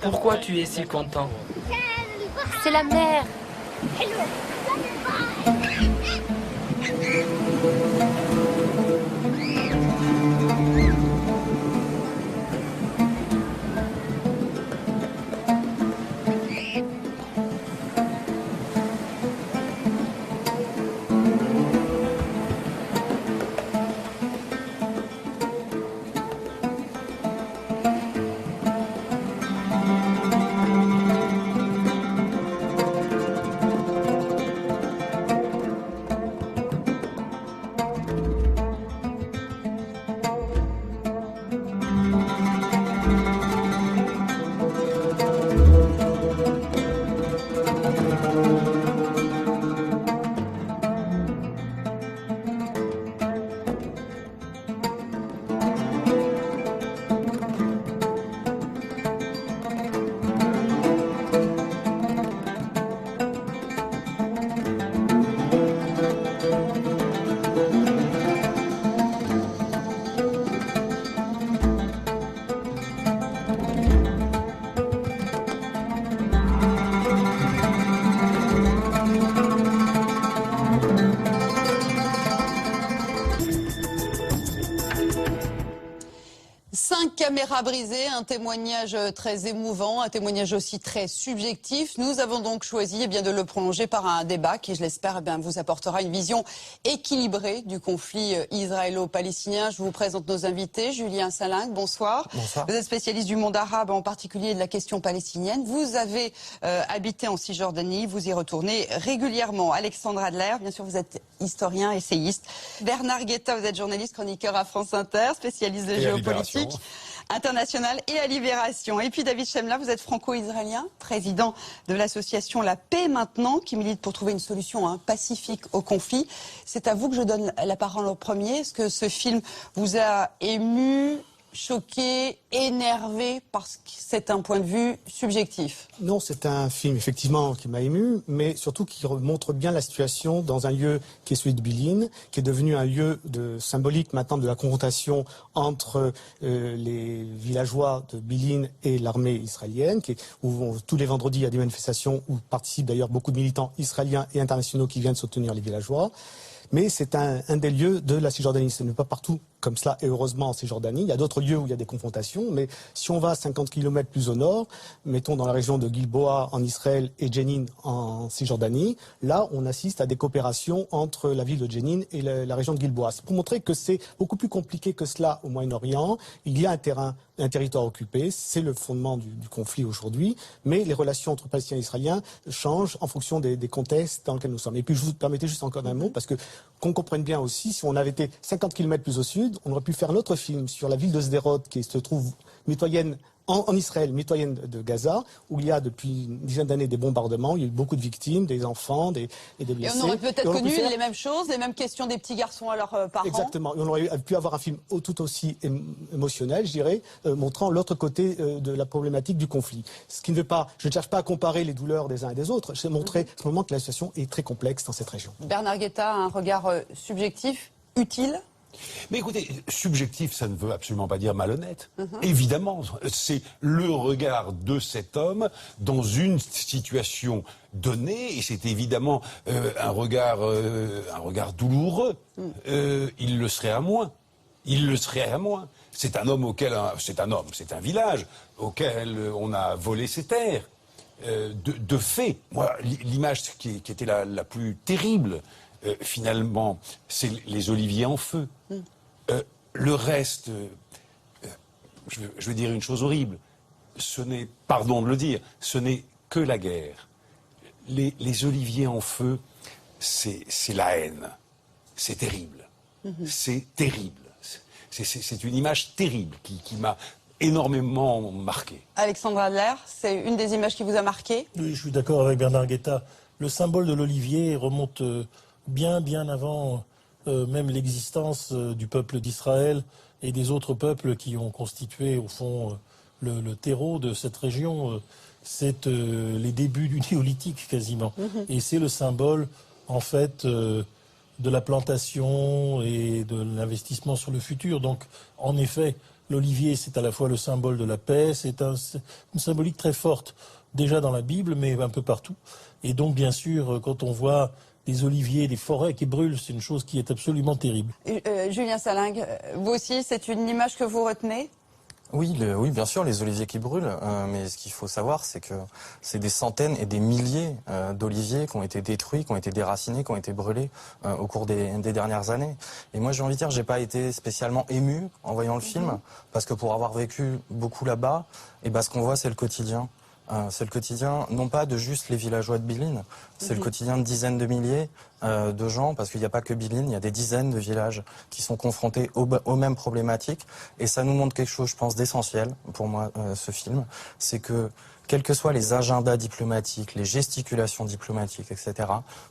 Pourquoi tu es si content? C'est la mer. Caméra brisée, un témoignage très émouvant, un témoignage aussi très subjectif. Nous avons donc choisi de le prolonger par un débat qui, je l'espère, vous apportera une vision équilibrée du conflit israélo-palestinien. Je vous présente nos invités. Julien Salingue, bonsoir. Bonsoir. Vous êtes spécialiste du monde arabe, en particulier de la question palestinienne. Vous avez habité en Cisjordanie, vous y retournez régulièrement. Alexandre Adler, bien sûr, vous êtes historien, essayiste. Bernard Guetta, vous êtes journaliste, chroniqueur à France Inter, spécialiste de géopolitique internationale et à Libération. Et puis David Chemla, vous êtes franco-israélien, président de l'association La Paix Maintenant, qui milite pour trouver une solution pacifique au conflit. C'est à vous que je donne la parole en premier. Est-ce que ce film vous a ému, choqué, énervé, parce que c'est un point de vue subjectif? Non, c'est un film effectivement qui m'a ému, mais surtout qui montre bien la situation dans un lieu qui est celui de Bilin, qui est devenu un lieu symbolique maintenant de la confrontation entre les villageois de Bilin et l'armée israélienne, où tous les vendredis il y a des manifestations où participent d'ailleurs beaucoup de militants israéliens et internationaux qui viennent soutenir les villageois. Mais c'est un des lieux de la Cisjordanie. Ce n'est pas partout comme cela, et heureusement en Cisjordanie. Il y a d'autres lieux où il y a des confrontations, mais si on va 50 km plus au nord, mettons dans la région de Gilboa en Israël et Jenin en Cisjordanie, là on assiste à des coopérations entre la ville de Jenin et la région de Gilboa. C'est pour montrer que c'est beaucoup plus compliqué que cela au Moyen-Orient. Il y a un territoire occupé, c'est le fondement du conflit aujourd'hui, mais les relations entre Palestiniens et Israéliens changent en fonction des contextes dans lesquels nous sommes. Et puis je vous permettez juste encore un mot, parce que qu'on comprenne bien aussi, si on avait été 50 km plus au sud, on aurait pu faire notre film sur la ville de Sderot, qui se trouve mitoyenne en Israël, mitoyenne de Gaza, où il y a depuis une dizaine d'années des bombardements, il y a eu beaucoup de victimes, des enfants, et des blessés. Et on aurait peut-être connu les mêmes choses, les mêmes questions des petits garçons à leurs parents. Exactement. Et on aurait pu avoir un film tout aussi émotionnel, je dirais, montrant l'autre côté de la problématique du conflit. Ce qui ne veut pas, je ne cherche pas à comparer les douleurs des uns et des autres, je vais montrer à ce moment que la situation est très complexe dans cette région. Bernard Guetta, un regard subjectif, utile ? Mais écoutez, subjectif, ça ne veut absolument pas dire malhonnête. Évidemment, c'est le regard de cet homme dans une situation donnée, et c'est évidemment un regard douloureux. Il le serait à moins. Il le serait à moins. C'est un homme c'est un village auquel on a volé ses terres. De fait, moi, l'image qui était la plus terrible, finalement, c'est les oliviers en feu. Le reste, je vais dire une chose horrible, pardon de le dire, ce n'est que la guerre. Les oliviers en feu, c'est la haine. C'est terrible. C'est terrible. C'est une image terrible qui m'a énormément marqué. Alexandre Adler, c'est une des images qui vous a marqué? Oui, je suis d'accord avec Bernard Guetta. Le symbole de l'olivier remonte bien avant même l'existence du peuple d'Israël et des autres peuples qui ont constitué au fond le terreau de cette région. C'est les débuts du néolithique quasiment. Et c'est le symbole en fait de la plantation et de l'investissement sur le futur. Donc en effet, l'olivier c'est à la fois le symbole de la paix, c'est une symbolique très forte déjà dans la Bible mais un peu partout. Et donc bien sûr quand on voit des oliviers, des forêts qui brûlent, c'est une chose qui est absolument terrible. Julien Salingue, vous aussi, c'est une image que vous retenez? Oui, bien sûr, les oliviers qui brûlent. Mais ce qu'il faut savoir, c'est que c'est des centaines et des milliers d'oliviers qui ont été détruits, qui ont été déracinés, qui ont été brûlés au cours des dernières années. Et moi, j'ai envie de dire, j'ai pas été spécialement ému en voyant le film, parce que pour avoir vécu beaucoup là-bas, ce qu'on voit, c'est le quotidien. C'est le quotidien, non pas de juste les villageois de Bilin, c'est le quotidien de dizaines de milliers de gens, parce qu'il n'y a pas que Bilin, il y a des dizaines de villages qui sont confrontés aux mêmes problématiques. Et ça nous montre quelque chose, je pense, d'essentiel pour moi, ce film, c'est que quels que soient les agendas diplomatiques, les gesticulations diplomatiques, etc.,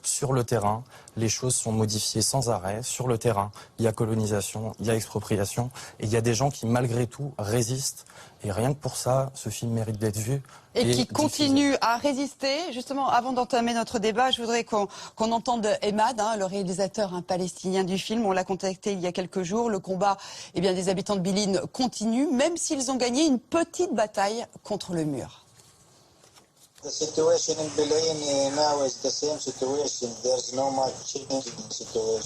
sur le terrain, les choses sont modifiées sans arrêt. Sur le terrain, il y a colonisation, il y a expropriation, et il y a des gens qui, malgré tout, résistent. Et rien que pour ça, ce film mérite d'être vu. Et qui continue à résister. Justement, avant d'entamer notre débat, je voudrais qu'on entende Emad, le réalisateur palestinien du film. On l'a contacté il y a quelques jours. Le combat des habitants de Bilin continue, même s'ils ont gagné une petite bataille contre le mur.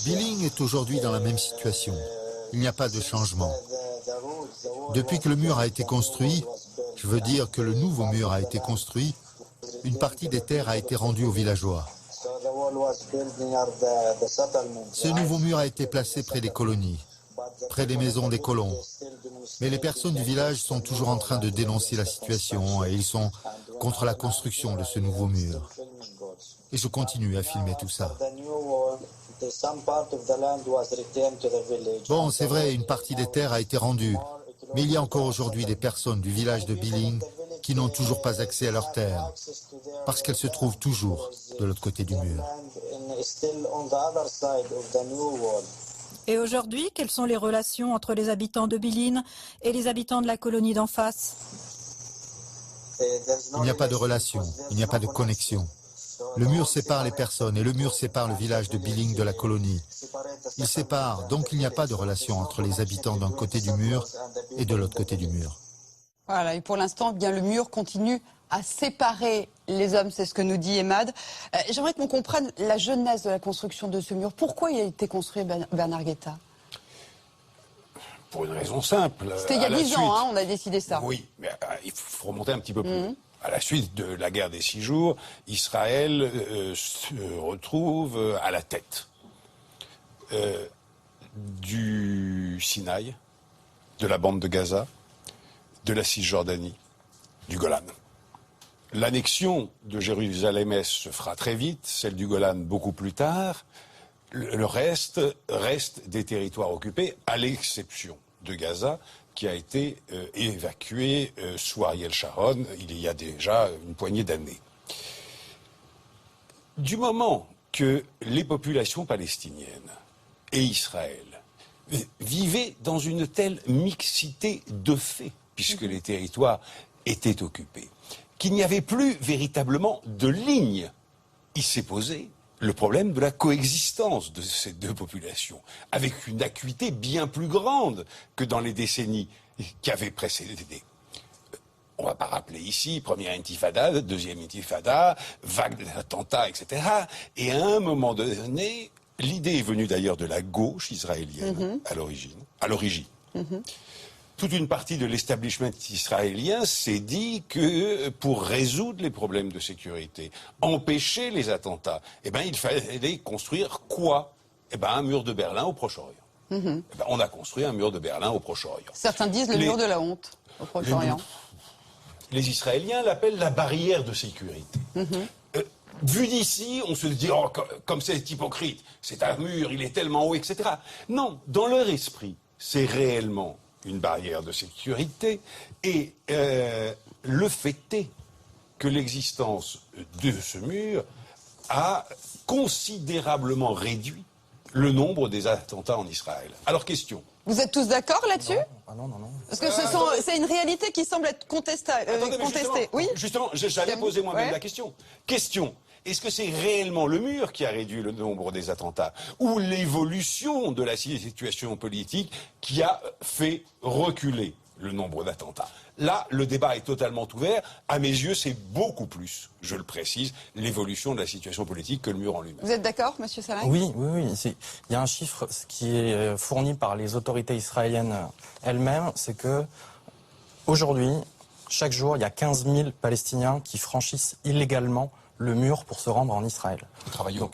Bilin est aujourd'hui dans la même situation. Il n'y a pas de changement. Depuis que le mur a été construit, je veux dire que le nouveau mur a été construit, une partie des terres a été rendue aux villageois. Ce nouveau mur a été placé près des colonies, près des maisons des colons. Mais les personnes du village sont toujours en train de dénoncer la situation et ils sont contre la construction de ce nouveau mur. Et je continue à filmer tout ça. Bon, c'est vrai, une partie des terres a été rendue, mais il y a encore aujourd'hui des personnes du village de Biling qui n'ont toujours pas accès à leurs terres, parce qu'elles se trouvent toujours de l'autre côté du mur. Et aujourd'hui, quelles sont les relations entre les habitants de Biline et les habitants de la colonie d'en face? Il n'y a pas de relation, il n'y a pas de connexion. Le mur sépare les personnes et le mur sépare le village de Biling de la colonie. Il sépare, donc il n'y a pas de relation entre les habitants d'un côté du mur et de l'autre côté du mur. Voilà, et pour l'instant, bien le mur continue à séparer les hommes, c'est ce que nous dit Emad. J'aimerais qu'on comprenne la genèse de la construction de ce mur. Pourquoi il a été construit, Bernard Guetta? Pour une raison simple. C'était il y a 10 ans, hein, on a décidé ça. Oui, mais il faut remonter un petit peu plus. À la suite de la guerre des 6 jours, Israël se retrouve à la tête du Sinaï, de la bande de Gaza, de la Cisjordanie, du Golan. L'annexion de Jérusalem-Est se fera très vite, celle du Golan beaucoup plus tard. Le reste des territoires occupés, à l'exception de Gaza, qui a été évacué sous Ariel Sharon il y a déjà une poignée d'années. Du moment que les populations palestiniennes et Israël vivaient dans une telle mixité de faits, puisque les territoires étaient occupés, qu'il n'y avait plus véritablement de ligne, il s'est posé le problème de la coexistence de ces deux populations, avec une acuité bien plus grande que dans les décennies qui avaient précédé. On ne va pas rappeler ici, première intifada, deuxième intifada, vague d'attentats, etc. Et à un moment donné, l'idée est venue d'ailleurs de la gauche israélienne, à l'origine. Toute une partie de l'establishment israélien s'est dit que pour résoudre les problèmes de sécurité, empêcher les attentats, eh ben, il fallait construire quoi? Eh ben, un mur de Berlin au Proche-Orient. Eh ben, on a construit un mur de Berlin au Proche-Orient. Certains disent le mur de la honte au Proche-Orient. Les Israéliens l'appellent la barrière de sécurité. Vu d'ici, on se dit, oh, comme c'est hypocrite, c'est un mur, il est tellement haut, etc. Non, dans leur esprit, c'est réellement une barrière de sécurité, et le fait est que l'existence de ce mur a considérablement réduit le nombre des attentats en Israël. Alors, question. Vous êtes tous d'accord là-dessus? Non. Parce que c'est une réalité qui semble être contestée. Justement, j'allais poser moi-même la question. Question. Est-ce que c'est réellement le mur qui a réduit le nombre des attentats ou l'évolution de la situation politique qui a fait reculer le nombre d'attentats? Là, le débat est totalement ouvert. À mes yeux, c'est beaucoup plus, je le précise, l'évolution de la situation politique que le mur en lui-même. Vous êtes d'accord, monsieur Salah? Oui. Il y a un chiffre qui est fourni par les autorités israéliennes elles-mêmes, c'est que aujourd'hui, chaque jour, il y a 15 000 Palestiniens qui franchissent illégalement le mur pour se rendre en Israël.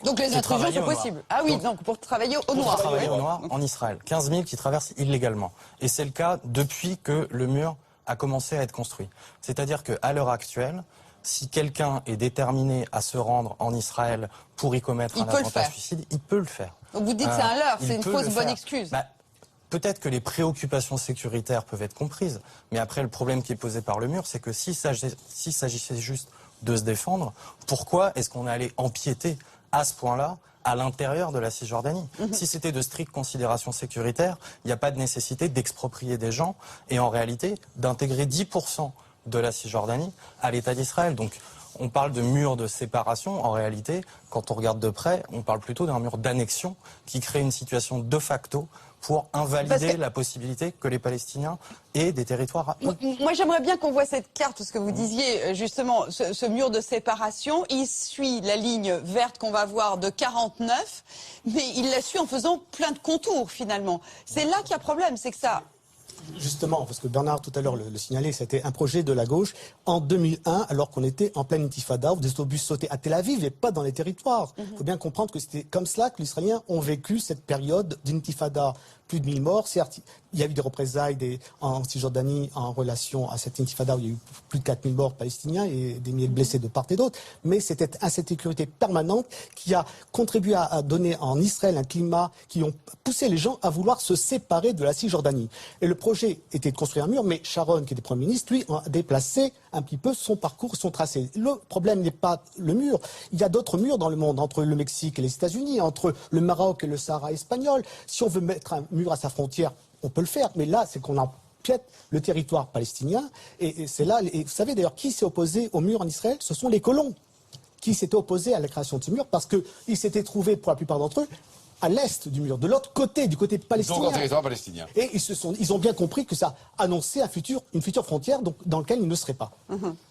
Donc les intrusions sont possibles. Ah oui, donc pour travailler au noir. Pour travailler au noir en Israël. 15 000 qui traversent illégalement. Et c'est le cas depuis que le mur a commencé à être construit. C'est-à-dire qu'à l'heure actuelle, si quelqu'un est déterminé à se rendre en Israël pour y commettre un attentat suicide, il peut le faire. Donc vous dites que c'est un leurre, c'est une fausse bonne excuse. Peut-être que les préoccupations sécuritaires peuvent être comprises, mais après le problème qui est posé par le mur, c'est que s'il s'agissait juste de se défendre, pourquoi est-ce qu'on allait empiéter à ce point-là à l'intérieur de la Cisjordanie? Si c'était de strictes considérations sécuritaires, il n'y a pas de nécessité d'exproprier des gens et en réalité d'intégrer 10% de la Cisjordanie à l'État d'Israël. Donc on parle de mur de séparation. En réalité, quand on regarde de près, on parle plutôt d'un mur d'annexion qui crée une situation de facto pour invalider la possibilité que les Palestiniens aient des territoires. Moi, j'aimerais bien qu'on voit cette carte, parce que vous disiez justement, ce mur de séparation, il suit la ligne verte qu'on va voir de 49, mais il la suit en faisant plein de contours finalement. C'est là qu'il y a problème, c'est que ça Justement, parce que Bernard tout à l'heure le signalait, c'était un projet de la gauche en 2001, alors qu'on était en pleine intifada, où des obus sautaient à Tel Aviv et pas dans les territoires. Il faut bien comprendre que c'était comme cela que les Israéliens ont vécu cette période d'intifada. Plus de 1000 morts. Certes, il y a eu des représailles en Cisjordanie en relation à cette intifada où il y a eu plus de 4000 morts palestiniens et des milliers de blessés de part et d'autre. Mais c'était une insécurité permanente qui a contribué à donner en Israël un climat qui ont poussé les gens à vouloir se séparer de la Cisjordanie. Et le projet était de construire un mur, mais Sharon, qui était Premier ministre, lui, a déplacé un petit peu son parcours, son tracé. Le problème n'est pas le mur. Il y a d'autres murs dans le monde, entre le Mexique et les États-Unis, entre le Maroc et le Sahara espagnol. Si on veut mettre un mur à sa frontière, on peut le faire. Mais là, c'est qu'on empiète le territoire palestinien. Et c'est là. Et vous savez d'ailleurs qui s'est opposé au mur en Israël? Ce sont les colons qui s'étaient opposés à la création de ce mur parce qu'ils s'étaient trouvés, pour la plupart d'entre eux, à l'est du mur, de l'autre côté, du côté palestinien. Donc en territoire palestinien. Et ils ont bien compris que ça annonçait une future frontière dans laquelle ils ne seraient pas.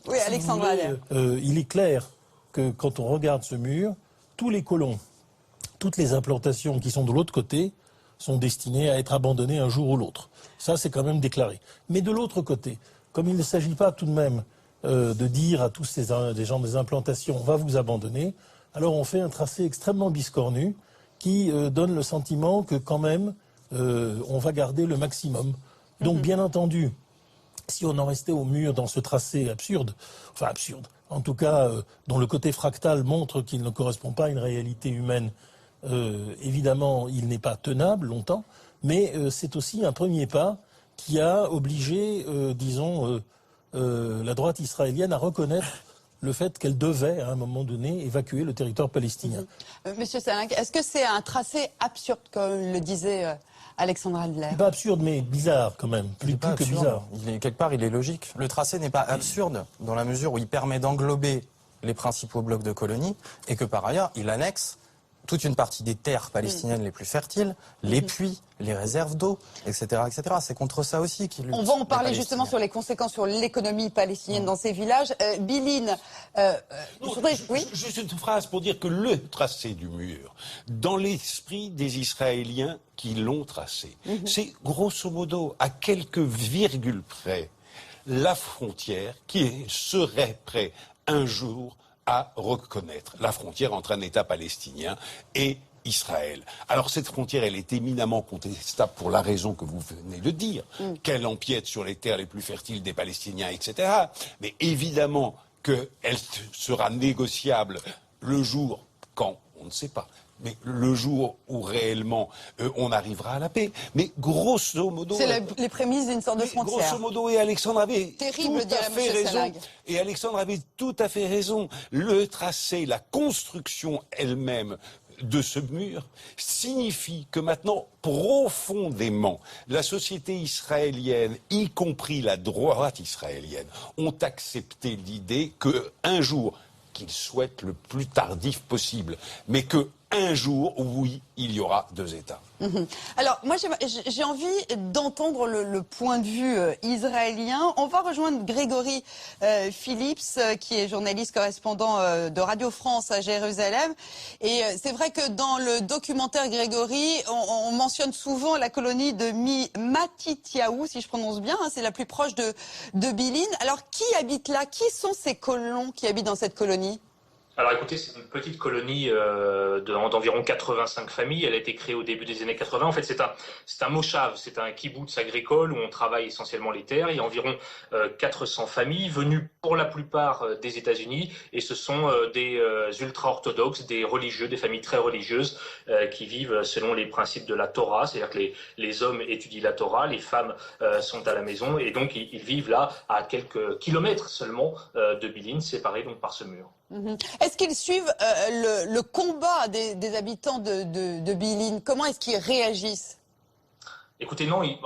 Oui, Alexandre Allaire. Il est clair que quand on regarde ce mur, tous les colons, toutes les implantations qui sont de l'autre côté sont destinées à être abandonnées un jour ou l'autre. Ça, c'est quand même déclaré. Mais de l'autre côté, comme il ne s'agit pas tout de même de dire à tous ces gens des implantations, on va vous abandonner, alors on fait un tracé extrêmement biscornu qui donne le sentiment que quand même, on va garder le maximum. Donc, bien entendu, si on en restait au mur dans ce tracé absurde, en tout cas, dont le côté fractal montre qu'il ne correspond pas à une réalité humaine, évidemment, il n'est pas tenable longtemps, mais c'est aussi un premier pas qui a obligé, la droite israélienne à reconnaître le fait qu'elle devait, à un moment donné, évacuer le territoire palestinien. Monsieur Salinck, est-ce que c'est un tracé absurde, comme le disait Alexandre Adler? Pas absurde, mais bizarre quand même, plus que bizarre. Quelque part, il est logique. Le tracé n'est pas absurde dans la mesure où il permet d'englober les principaux blocs de colonies et que par ailleurs, il annexe toute une partie des terres palestiniennes les plus fertiles, les puits, les réserves d'eau, etc., etc. C'est contre ça aussi qu'il lutte. On va en parler justement sur les conséquences sur l'économie palestinienne dans ces villages. Billine, juste une phrase pour dire que le tracé du mur, dans l'esprit des Israéliens qui l'ont tracé, c'est grosso modo à quelques virgules près la frontière qui serait prêt un jour à reconnaître la frontière entre un État palestinien et Israël. Alors cette frontière, elle est éminemment contestable pour la raison que vous venez de dire, qu'elle empiète sur les terres les plus fertiles des Palestiniens, etc. Mais évidemment qu'elle sera négociable le jour, quand, on ne sait pas, mais le jour où réellement on arrivera à la paix. Mais grosso modo... C'est les prémices d'une sorte de frontière. Grosso modo, et Alexandre avait terrible, tout à fait raison. Et Alexandre avait tout à fait raison. Le tracé, la construction elle-même de ce mur signifie que maintenant, profondément, la société israélienne, y compris la droite israélienne, ont accepté l'idée qu'un jour, qu'ils souhaitent le plus tardif possible, mais que un jour, oui, il y aura deux États. Alors, moi, j'ai envie d'entendre le point de vue israélien. On va rejoindre Grégory Phillips, qui est journaliste correspondant de Radio France à Jérusalem. Et c'est vrai que dans le documentaire Grégory, on mentionne souvent la colonie de Matityahu, si je prononce bien, c'est la plus proche de Bilin. Alors, qui habite là? Qui sont ces colons qui habitent dans cette colonie? Alors écoutez, c'est une petite colonie d'environ 85 familles. Elle a été créée au début des années 80. En fait, c'est un moshav, c'est un kibboutz agricole où on travaille essentiellement les terres. Il y a environ 400 familles venues pour la plupart des États-Unis. Et ce sont des ultra-orthodoxes, des religieux, des familles très religieuses qui vivent selon les principes de la Torah. C'est-à-dire que les hommes étudient la Torah, les femmes sont à la maison. Et donc, ils vivent là à quelques kilomètres seulement de Bilin, séparés donc par ce mur. Est-ce qu'ils suivent le combat des habitants de Bilin? Comment est-ce qu'ils réagissent? Écoutez, non, ils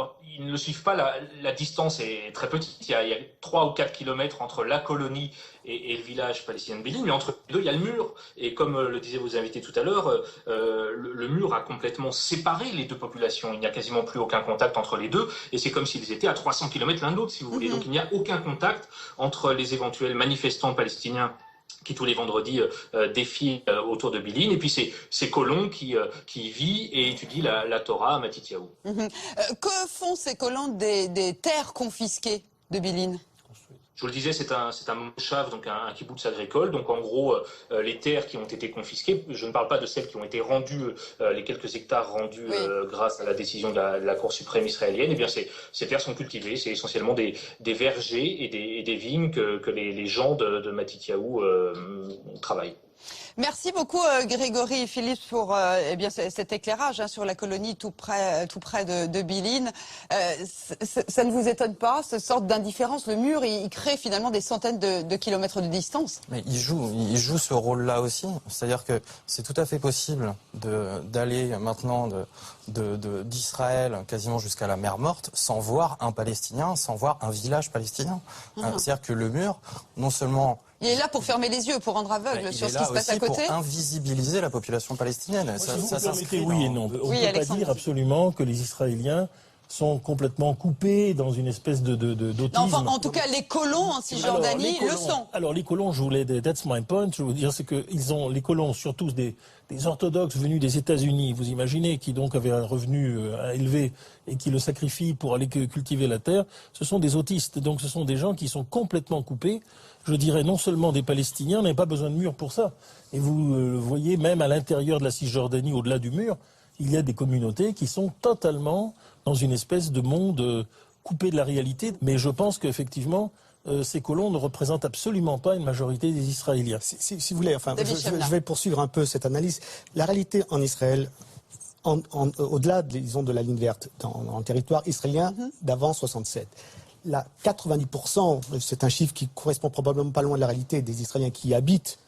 ne le suivent pas. La distance est très petite. Il y a 3 ou 4 kilomètres entre la colonie et le village palestinien de Bilin. Mais entre les deux, il y a le mur. Et comme le disaient vos invités tout à l'heure, le mur a complètement séparé les deux populations. Il n'y a quasiment plus aucun contact entre les deux. Et c'est comme s'ils étaient à 300 kilomètres l'un de l'autre, si vous voulez. Donc il n'y a aucun contact entre les éventuels manifestants palestiniens qui tous les vendredis défile autour de Bilin. Et puis c'est Colomb qui vit et étudie la Torah à Matityahu. Que font ces colons des terres confisquées de Bilin? Je vous le disais, c'est un moshav, donc un kibboutz agricole. Donc en gros, les terres qui ont été confisquées, je ne parle pas de celles qui ont été rendues, les quelques hectares rendus grâce à la décision de la Cour suprême israélienne. Eh bien, ces terres sont cultivées. C'est essentiellement des vergers et des vignes que les gens de Matityahu travaillent. Merci beaucoup Grégory et Philippe pour eh bien, cet éclairage sur la colonie tout près de Bilin. Ça ne vous étonne pas, cette sorte d'indifférence? Le mur, il crée finalement des centaines de kilomètres de distance. Mais il joue ce rôle-là aussi. C'est-à-dire que c'est tout à fait possible d'aller maintenant d'Israël quasiment jusqu'à la mer Morte sans voir un Palestinien, sans voir un village palestinien. C'est-à-dire que le mur, non seulement... Il est là pour fermer les yeux, pour rendre aveugle sur ce qui se passe à côté. Pour invisibiliser la population palestinienne. Si vous permettez, oui et non. On ne peut pas dire absolument que les Israéliens sont complètement coupés dans une espèce d'autisme. Enfin, en tout cas, les colons en Cisjordanie le sont. Alors, les colons, that's my point, je veux dire, c'est que les colons, surtout des orthodoxes venus des États-Unis, vous imaginez, qui donc avaient un revenu élevé et qui le sacrifient pour aller cultiver la terre, ce sont des autistes. Donc, ce sont des gens qui sont complètement coupés, je dirais, non seulement des Palestiniens, on n'a pas besoin de murs pour ça. Et vous voyez, même à l'intérieur de la Cisjordanie, au-delà du mur, il y a des communautés qui sont totalement dans une espèce de monde coupé de la réalité. Mais je pense qu'effectivement, ces colons ne représentent absolument pas une majorité des Israéliens. Si vous voulez, enfin, je vais poursuivre un peu cette analyse. La réalité en Israël, au-delà, disons, de la ligne verte, dans le territoire israélien d'avant 67, là, 90%, c'est un chiffre qui correspond probablement pas loin de la réalité des Israéliens qui habitent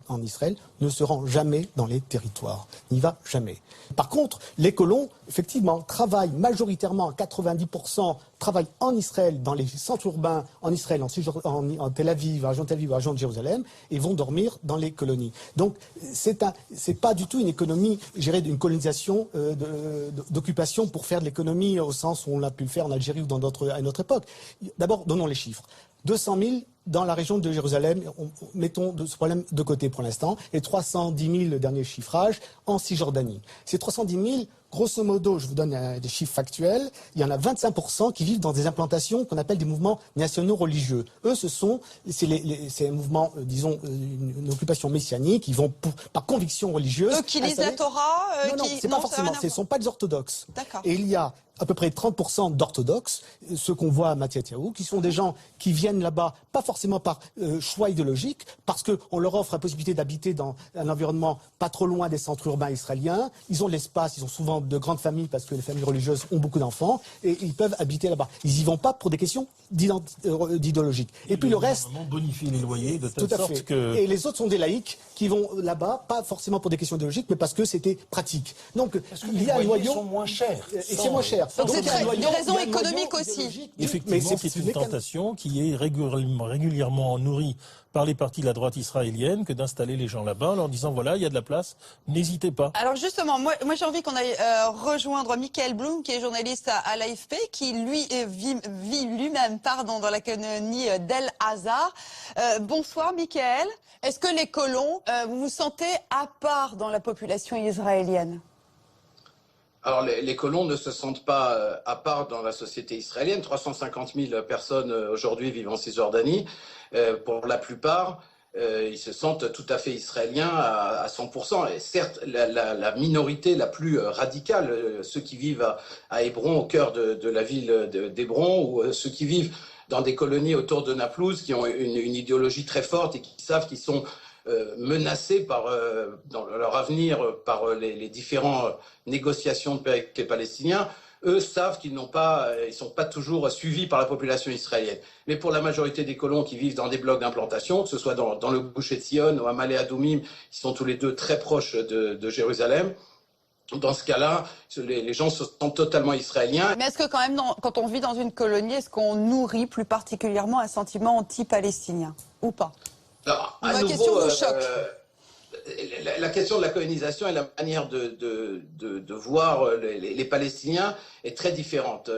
en Israël, ne se rend jamais dans les territoires, n'y va jamais. Par contre, les colons, effectivement, travaillent majoritairement, 90%, travaillent en Israël, dans les centres urbains, en Israël, en Tel Aviv, à la région de Jérusalem, et vont dormir dans les colonies. Donc, c'est pas du tout une économie, je dirais, d'une colonisation, d'occupation pour faire de l'économie au sens où on l'a pu le faire en Algérie ou à une autre époque. D'abord, donnons les chiffres. 200 000 dans la région de Jérusalem, mettons ce problème de côté pour l'instant, et 310 000, le dernier chiffrage, en Cisjordanie. Ces 310 000, grosso modo, je vous donne des chiffres factuels, il y en a 25% qui vivent dans des implantations qu'on appelle des mouvements nationaux religieux. Eux, c'est un mouvement, disons, une occupation messianique, ils vont par conviction religieuse. Eux qui lisent la Torah Non, c'est pas forcément, ce ne sont pas des orthodoxes. D'accord. Et il y a à peu près 30% d'orthodoxes, ceux qu'on voit à Matityahu, qui sont des gens qui viennent là-bas, pas forcément par choix idéologique, parce qu'on leur offre la possibilité d'habiter dans un environnement pas trop loin des centres urbains israéliens. Ils ont l'espace, ils ont souvent de grandes familles, parce que les familles religieuses ont beaucoup d'enfants, et ils peuvent habiter là-bas. Ils n'y vont pas pour des questions d'idéologique. Et puis le reste... bonifie les loyers de telle sorte que... Et les autres sont des laïcs qui vont là-bas, pas forcément pour des questions idéologiques, mais parce que c'était pratique. Donc, il y a un noyau... sont moins chers. Et c'est moins cher. Donc c'est des raisons économiques aussi. Effectivement, c'est une tentation qui est régulièrement nourrie par les partis de la droite israélienne que d'installer les gens là-bas en leur disant voilà, il y a de la place, n'hésitez pas. Alors justement, moi j'ai envie qu'on aille rejoindre Michael Blum, qui est journaliste à l'AFP, qui lui vit lui-même dans la colonie d'El Hazar. Bonsoir Michael. Est-ce que les colons, vous vous sentez à part dans la population israélienne ? Alors les colons ne se sentent pas à part dans la société israélienne. 350 000 personnes aujourd'hui vivent en Cisjordanie. Pour la plupart, ils se sentent tout à fait israéliens à 100%. Et certes, la minorité la plus radicale, ceux qui vivent à Hébron, au cœur de la ville d'Hébron, ou ceux qui vivent dans des colonies autour de Naplouse, qui ont une idéologie très forte et qui savent qu'ils sont menacés dans leur avenir par les différentes négociations avec les Palestiniens, eux savent qu'ils sont pas toujours suivis par la population israélienne. Mais pour la majorité des colons qui vivent dans des blocs d'implantation, que ce soit dans le Gush Etzion ou à Ma'ale Adumim, qui sont tous les deux très proches de Jérusalem, dans ce cas-là, les gens se sentent totalement israéliens. Mais est-ce que quand même, quand on vit dans une colonie, est-ce qu'on nourrit plus particulièrement un sentiment anti-palestinien ou pas? Alors, la question vous choque. La question de la colonisation et la manière de voir les Palestiniens est très différente.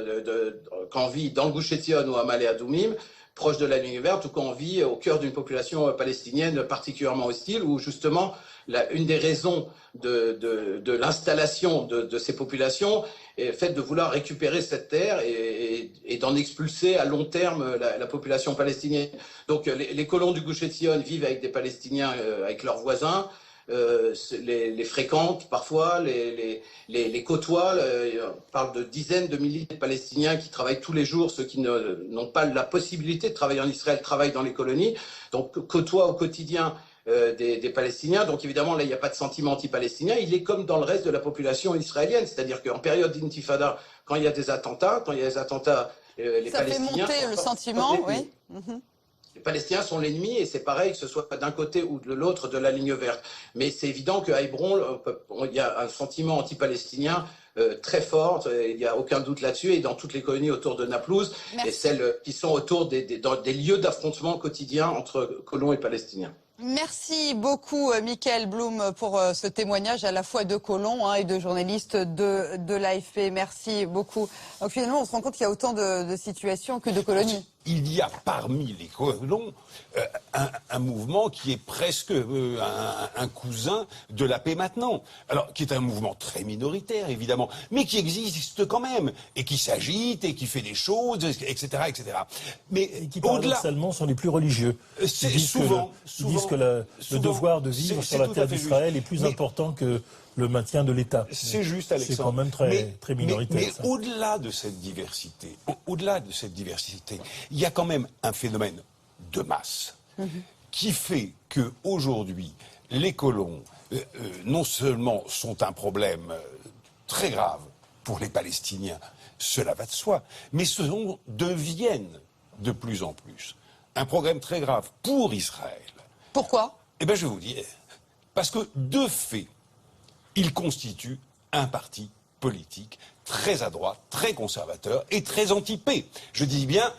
Quand on vit dans le Gush Etzion ou à Ma'ale Adumim, proche de la ligne verte, ou quand on vit au cœur d'une population palestinienne particulièrement hostile, où justement une des raisons de l'installation de ces populations est faite de vouloir récupérer cette terre et d'en expulser à long terme la population palestinienne. Donc les colons du Gush Etzion vivent avec des Palestiniens, avec leurs voisins, les fréquentent parfois, les côtoient. On parle de dizaines de milliers de Palestiniens qui travaillent tous les jours. Ceux qui n'ont pas la possibilité de travailler en Israël travaillent dans les colonies, donc côtoient au quotidien des Palestiniens. Donc évidemment, là, il n'y a pas de sentiment anti-palestinien. Il est comme dans le reste de la population israélienne, c'est-à-dire qu'en période d'intifada, quand il y a des attentats, les ça Palestiniens... Ça fait monter le sentiment, oui. Les Palestiniens sont l'ennemi, et c'est pareil que ce soit d'un côté ou de l'autre de la ligne verte. Mais c'est évident qu'à Hébron, il y a un sentiment anti-palestinien très fort, il n'y a aucun doute là-dessus, et dans toutes les colonies autour de Naplouse, et celles qui sont autour des lieux d'affrontement quotidien entre colons et Palestiniens. Merci beaucoup, Michael Blum, pour ce témoignage à la fois de colons et de journalistes de l'AFP. Merci beaucoup. Donc finalement, on se rend compte qu'il y a autant de situations que de colonies. Il y a parmi les colons un mouvement qui est presque un cousin de la paix maintenant. Alors, qui est un mouvement très minoritaire, évidemment, mais qui existe quand même, et qui s'agite, et qui fait des choses, etc., etc. Mais et qui, paradoxalement, sont les plus religieux. C'est souvent... Ils disent que le devoir de vivre sur la terre d'Israël est plus important que le maintien de l'État. C'est juste, Alexandre. C'est quand même très minoritaire. Mais au-delà de cette diversité, il y a quand même un phénomène de masse qui fait qu'aujourd'hui, les colons, non seulement sont un problème très grave pour les Palestiniens, cela va de soi, mais deviennent de plus en plus un problème très grave pour Israël. Pourquoi ? Eh bien, je vais vous dire. Parce que, de fait, il constitue un parti politique très à droite, très conservateur et très anti-paix. Je dis bien,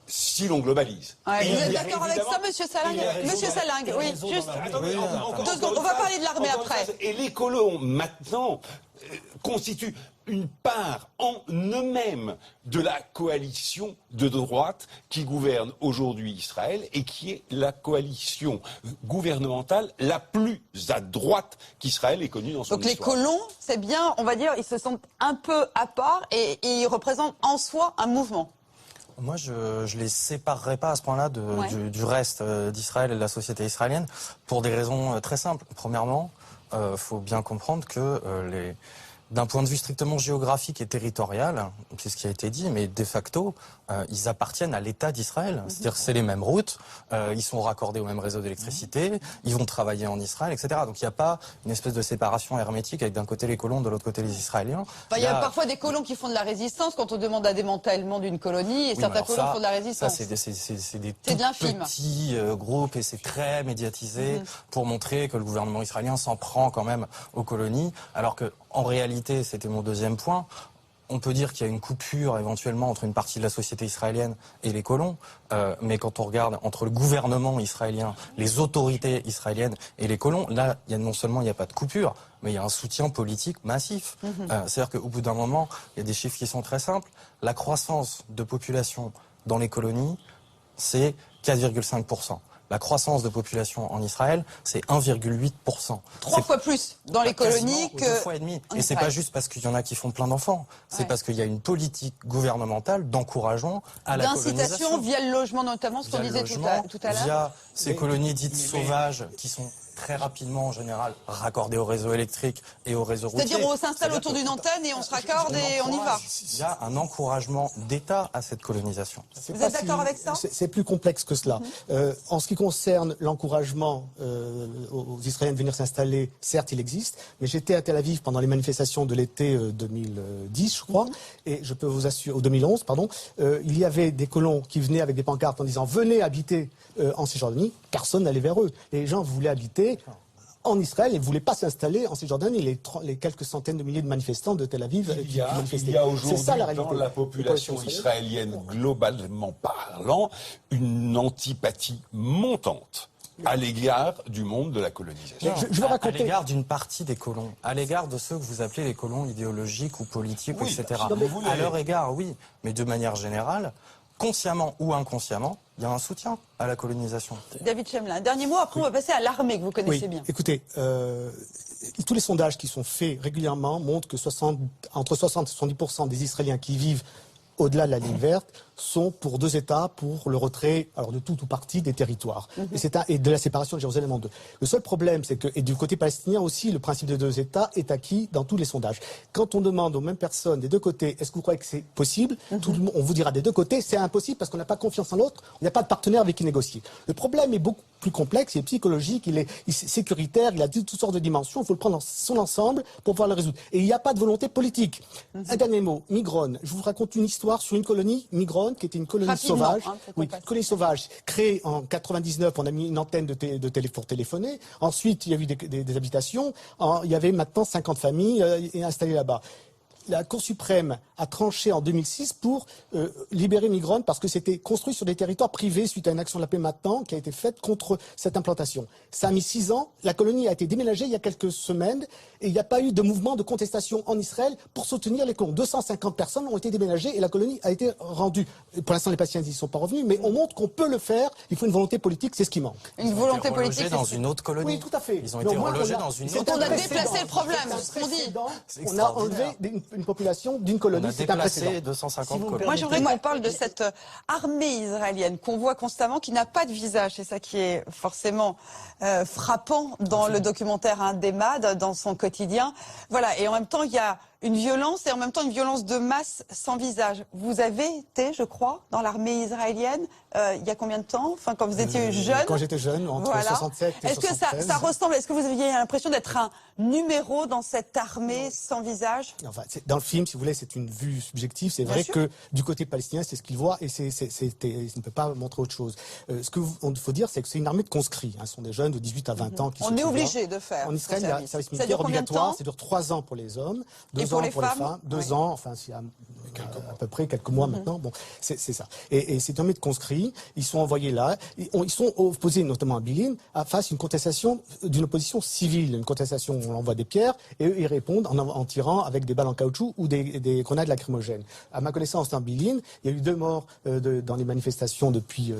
si l'on globalise. Ouais, vous êtes d'accord avec ça, Monsieur Salingue ? Monsieur Salingue, oui, juste 2 secondes, on va parler de l'armée après. Et les colons, maintenant, constituent une part en eux-mêmes de la coalition de droite qui gouverne aujourd'hui Israël et qui est la coalition gouvernementale la plus à droite qu'Israël ait connue dans son histoire. Donc les colons, c'est bien, on va dire, ils se sentent un peu à part et ils représentent en soi un mouvement. Moi, je les séparerais pas à ce point-là du reste d'Israël et de la société israélienne pour des raisons très simples. Premièrement, faut bien comprendre que d'un point de vue strictement géographique et territorial, c'est ce qui a été dit, mais de facto, ils appartiennent à l'État d'Israël. C'est-à-dire que c'est les mêmes routes, ils sont raccordés au même réseau d'électricité, ils vont travailler en Israël, etc. Donc il n'y a pas une espèce de séparation hermétique avec d'un côté les colons, de l'autre côté les Israéliens. Il y a parfois des colons qui font de la résistance quand on demande un démantèlement d'une colonie, et certains colons font de la résistance. Ça, c'est des tout petits groupes, et c'est très médiatisé pour montrer que le gouvernement israélien s'en prend quand même aux colonies, alors que en réalité, c'était mon deuxième point, on peut dire qu'il y a une coupure éventuellement entre une partie de la société israélienne et les colons, mais quand on regarde entre le gouvernement israélien, les autorités israéliennes et les colons, là, non seulement il n'y a pas de coupure, mais il y a un soutien politique massif. C'est-à-dire qu'au bout d'un moment, il y a des chiffres qui sont très simples. La croissance de population dans les colonies, c'est 4,5%. La croissance de population en Israël, c'est 1,8%. 3 fois plus dans les colonies que... 2 fois et demi. Et c'est pas juste parce qu'il y en a qui font plein d'enfants. C'est parce qu'il y a une politique gouvernementale d'encouragement à la colonisation. D'incitation via le logement notamment, ce qu'on disait tout à l'heure. Via ces colonies dites sauvages qui sont très rapidement, en général, raccordées au réseau électrique et au réseau routier. C'est-à-dire on s'installe autour d'une antenne et on se raccorde et on y va. Il y a un encouragement d'État à cette colonisation. Vous êtes d'accord avec ça ? C'est plus complexe que cela. En ce qui concerne l'encouragement aux Israéliens de venir s'installer, certes il existe, mais j'étais à Tel Aviv pendant les manifestations de l'été 2010, je crois, et je peux vous assurer, 2011, pardon, il y avait des colons qui venaient avec des pancartes en disant « Venez habiter en Cisjordanie », personne n'allait vers eux. Les gens voulaient habiter en Israël et ne voulaient pas s'installer en Cisjordanie. Les quelques centaines de milliers de manifestants de Tel Aviv qui manifestaient. Il y a aujourd'hui dans la population israélienne, globalement parlant, une antipathie montante à l'égard du monde de la colonisation. Je veux raconter... À l'égard d'une partie des colons, à l'égard de ceux que vous appelez les colons idéologiques ou politiques, etc. À leur égard, oui, mais de manière générale, consciemment ou inconsciemment, il y a un soutien à la colonisation. David Chemlin, un dernier mot, après on va passer à l'armée que vous connaissez bien. Écoutez, tous les sondages qui sont faits régulièrement montrent que entre 60 et 70% des Israéliens qui vivent au-delà de la ligne verte sont pour deux États, pour le retrait de tout ou partie des territoires et de la séparation de Jérusalem en deux. Le seul problème, c'est que, et du côté palestinien aussi, le principe des deux États est acquis dans tous les sondages. Quand on demande aux mêmes personnes des deux côtés, est-ce que vous croyez que c'est possible, tout le monde, on vous dira des deux côtés, c'est impossible parce qu'on n'a pas confiance en l'autre, on n'a pas de partenaire avec qui négocier. Le problème est beaucoup plus complexe, il est psychologique, il est sécuritaire, il a toutes sortes de dimensions, il faut le prendre dans son ensemble pour pouvoir le résoudre. Et il n'y a pas de volonté politique. Un dernier mot, Migron. Je vous raconte une histoire sur une colonie, Migron, qui était une colonie sauvage. Colonie sauvage. Créée en 99, on a mis une antenne pour téléphoner. Ensuite, il y a eu des habitations. Il y avait maintenant 50 familles installées là-bas. La Cour suprême a tranché en 2006 pour libérer Migron parce que c'était construit sur des territoires privés suite à une action de la paix maintenant qui a été faite contre cette implantation. Ça a mis 6 ans. La colonie a été déménagée il y a quelques semaines et il n'y a pas eu de mouvement de contestation en Israël pour soutenir les colons. 250 personnes ont été déménagées et la colonie a été rendue. Pour l'instant, les Palestiniens n'y sont pas revenus, mais on montre qu'on peut le faire. Il faut une volonté politique, c'est ce qui manque. Une volonté politique. Ils ont été relogés dans une autre colonie. Oui, tout à fait. Ils ont été relogés dans une autre colonie. On a déplacé le problème, c'est ce qu'on dit. On a enlevé une population d'une colonie, c'est un précédent. 250 colonies. Moi, j'aimerais qu'on parle de cette armée israélienne qu'on voit constamment, qui n'a pas de visage. C'est ça qui est forcément frappant dans le documentaire d'Emad, dans son quotidien. Voilà. Et en même temps, il y a une violence et en même temps une violence de masse sans visage. Vous avez été, je crois, dans l'armée israélienne il y a combien de temps? Enfin, quand vous étiez jeune. Quand j'étais jeune, entre 67 et 73. Est-ce que ça ressemble? Est-ce que vous aviez l'impression d'être un numéro dans cette armée sans visage? Enfin, dans le film, si vous voulez, c'est une vue subjective. C'est vrai que du côté palestinien, c'est ce qu'il voit et il ne peut pas montrer autre chose. Ce qu'il faut dire, c'est que c'est une armée de conscrits. Ce sont des jeunes de 18 à 20 ans qui sont. On est obligé de faire. En Israël, il y a un service militaire obligatoire. Ça dure 3 ans pour les hommes, 2 ans pour les femmes, 2 ans, enfin, il y a à peu près quelques mois maintenant. Bon, c'est ça. Et c'est une armée de conscrits. Ils sont envoyés là. Ils sont opposés, notamment à Bilin, face à une contestation d'une opposition civile. Une contestation où on envoie des pierres et eux, ils répondent en tirant avec des balles en caoutchouc ou des grenades lacrymogènes. À ma connaissance, dans Bilin, il y a eu 2 morts dans les manifestations depuis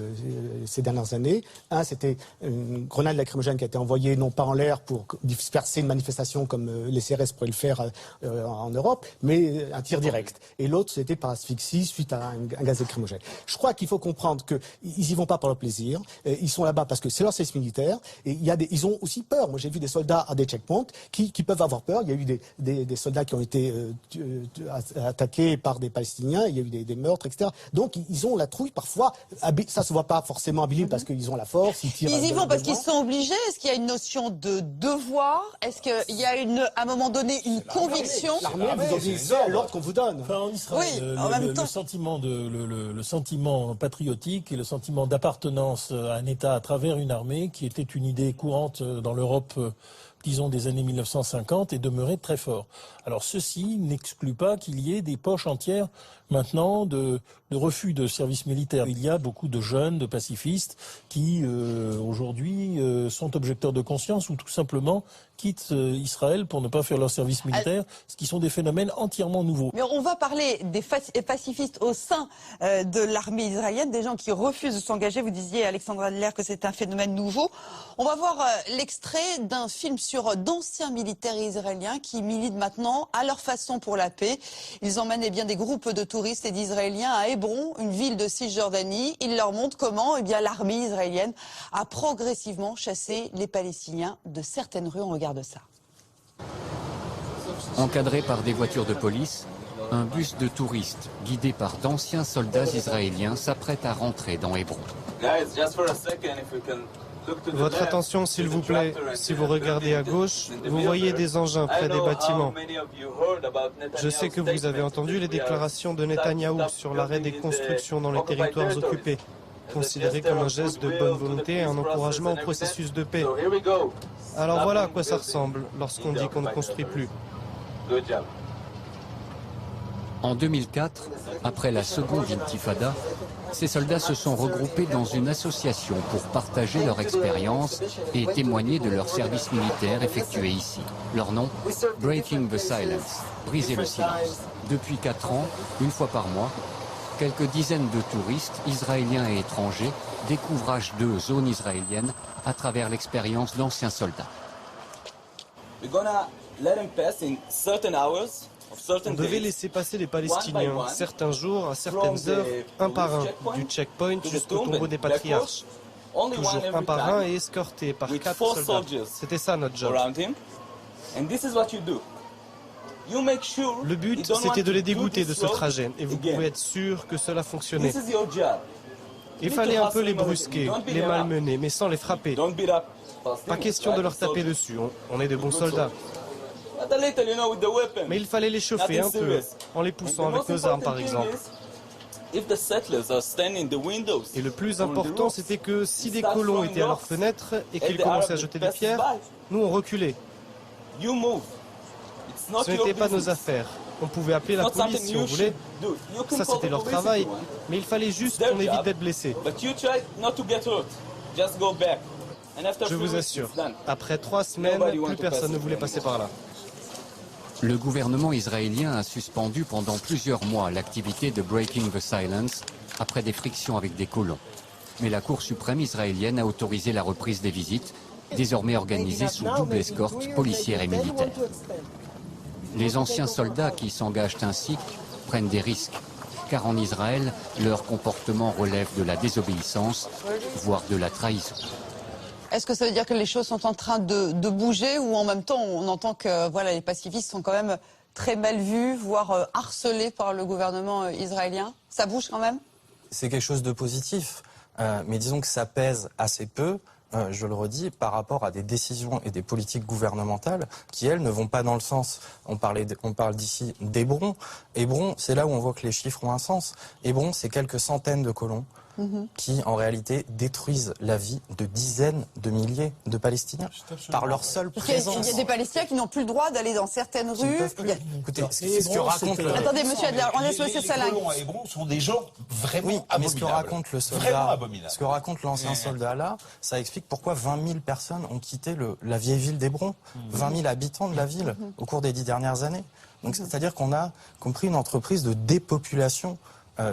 ces dernières années. Un, c'était une grenade lacrymogène qui a été envoyée non pas en l'air pour disperser une manifestation comme les CRS pourraient le faire en Europe, mais un tir direct. Et l'autre, c'était par asphyxie suite à un gaz lacrymogène. Je crois qu'il faut comprendre qu'ils y vont pas pour leur plaisir. Ils sont là-bas parce que c'est leur service militaire. Et ils ont aussi peur. Moi, j'ai vu des soldats à des checkpoints qui peuvent avoir peur. Il y a eu des soldats qui ont été attaqués par des Palestiniens. Il y a eu des meurtres, etc. Donc, ils ont la trouille parfois. Ça se voit pas forcément à Bilin parce qu'ils ont la force. Ils y vont parce qu'ils sont obligés. Est-ce qu'il y a une notion de devoir? Est-ce qu'il y a à un moment donné une conviction? L'armée, vous obéissez à l'ordre qu'on vous donne. Enfin, en Israël, le sentiment patriotique et le sentiment d'appartenance à un État à travers une armée, qui était une idée courante dans l'Europe, disons, des années 1950, est demeuré très fort. Alors ceci n'exclut pas qu'il y ait des poches entières maintenant de refus de service militaire. Il y a beaucoup de jeunes, de pacifistes qui aujourd'hui sont objecteurs de conscience ou tout simplement quittent Israël pour ne pas faire leur service militaire, ce qui sont des phénomènes entièrement nouveaux. Mais on va parler des pacifistes au sein de l'armée israélienne, des gens qui refusent de s'engager. Vous disiez, Alexandre Adler, que c'est un phénomène nouveau. On va voir l'extrait d'un film sur d'anciens militaires israéliens qui militent maintenant à leur façon pour la paix. Ils emmènent bien des groupes de touristes et d'Israéliens à Hébron, une ville de Cisjordanie. Ils leur montrent comment l'armée israélienne a progressivement chassé les Palestiniens de certaines rues. On regarde ça. Encadré par des voitures de police, un bus de touristes guidé par d'anciens soldats israéliens s'apprête à rentrer dans Hébron. Votre attention, s'il vous plaît. Si vous regardez à gauche, vous voyez des engins près des bâtiments. Je sais que vous avez entendu les déclarations de Netanyahou sur l'arrêt des constructions dans les territoires occupés, considéré comme un geste de bonne volonté et un encouragement au processus de paix. Alors voilà à quoi ça ressemble lorsqu'on dit qu'on ne construit plus. En 2004, après la seconde intifada, ces soldats se sont regroupés dans une association pour partager leur expérience et témoigner de leur service militaire effectué ici. Leur nom, Breaking the Silence, briser le silence. Depuis 4 ans, une fois par mois, quelques dizaines de touristes, israéliens et étrangers, découvrent H2 zone israélienne à travers l'expérience d'anciens soldats. On devait laisser passer les Palestiniens, certains jours, à certaines heures, un par un, du checkpoint jusqu'au tombeau des patriarches. Toujours un par un et escorté par 4 soldats. C'était ça notre job. Le but, c'était de les dégoûter de ce trajet, et vous pouvez être sûr que cela fonctionnait. Il fallait un peu les brusquer, les malmener, mais sans les frapper. Pas question de leur taper dessus, on est de bons soldats. Mais il fallait les chauffer un peu, en les poussant avec nos armes par exemple. Et le plus important, c'était que si des colons étaient à leurs fenêtres et qu'ils commençaient à jeter des pierres, nous on reculait. Ce n'était pas nos affaires. On pouvait appeler la police si on voulait. Ça, c'était leur travail. Mais il fallait juste qu'on évite d'être blessés. Je vous assure, après 3 semaines, plus personne ne voulait passer par là. Le gouvernement israélien a suspendu pendant plusieurs mois l'activité de Breaking the Silence après des frictions avec des colons. Mais la Cour suprême israélienne a autorisé la reprise des visites, désormais organisées sous double escorte policière et militaire. Les anciens soldats qui s'engagent ainsi prennent des risques, car en Israël, leur comportement relève de la désobéissance, voire de la trahison. Est-ce que ça veut dire que les choses sont en train de bouger ou en même temps on entend que voilà, les pacifistes sont quand même très mal vus, voire harcelés par le gouvernement israélien? Ça bouge quand même? C'est quelque chose de positif, mais disons que ça pèse assez peu, je le redis, par rapport à des décisions et des politiques gouvernementales qui, elles, ne vont pas dans le sens. On parle d'ici d'Hébron. Hébron, c'est là où on voit que les chiffres ont un sens. Hébron, c'est quelques centaines de colons qui, en réalité, détruisent la vie de dizaines de milliers de Palestiniens par leur seule présence. Il y a des Palestiniens qui n'ont plus le droit d'aller dans certaines rues. Écoutez, c'est ce que raconte le... Attendez, monsieur Adler, on laisse monsieur Salah. Les colons à Hébron sont des gens vraiment abominables. Mais ce que raconte le soldat, ce que raconte l'ancien soldat là, ça explique pourquoi 20 000 personnes ont quitté la vieille ville d'Hébron. 20 000 habitants de la ville au cours des 10 dernières années. Donc c'est-à-dire qu'on a compris une entreprise de dépopulation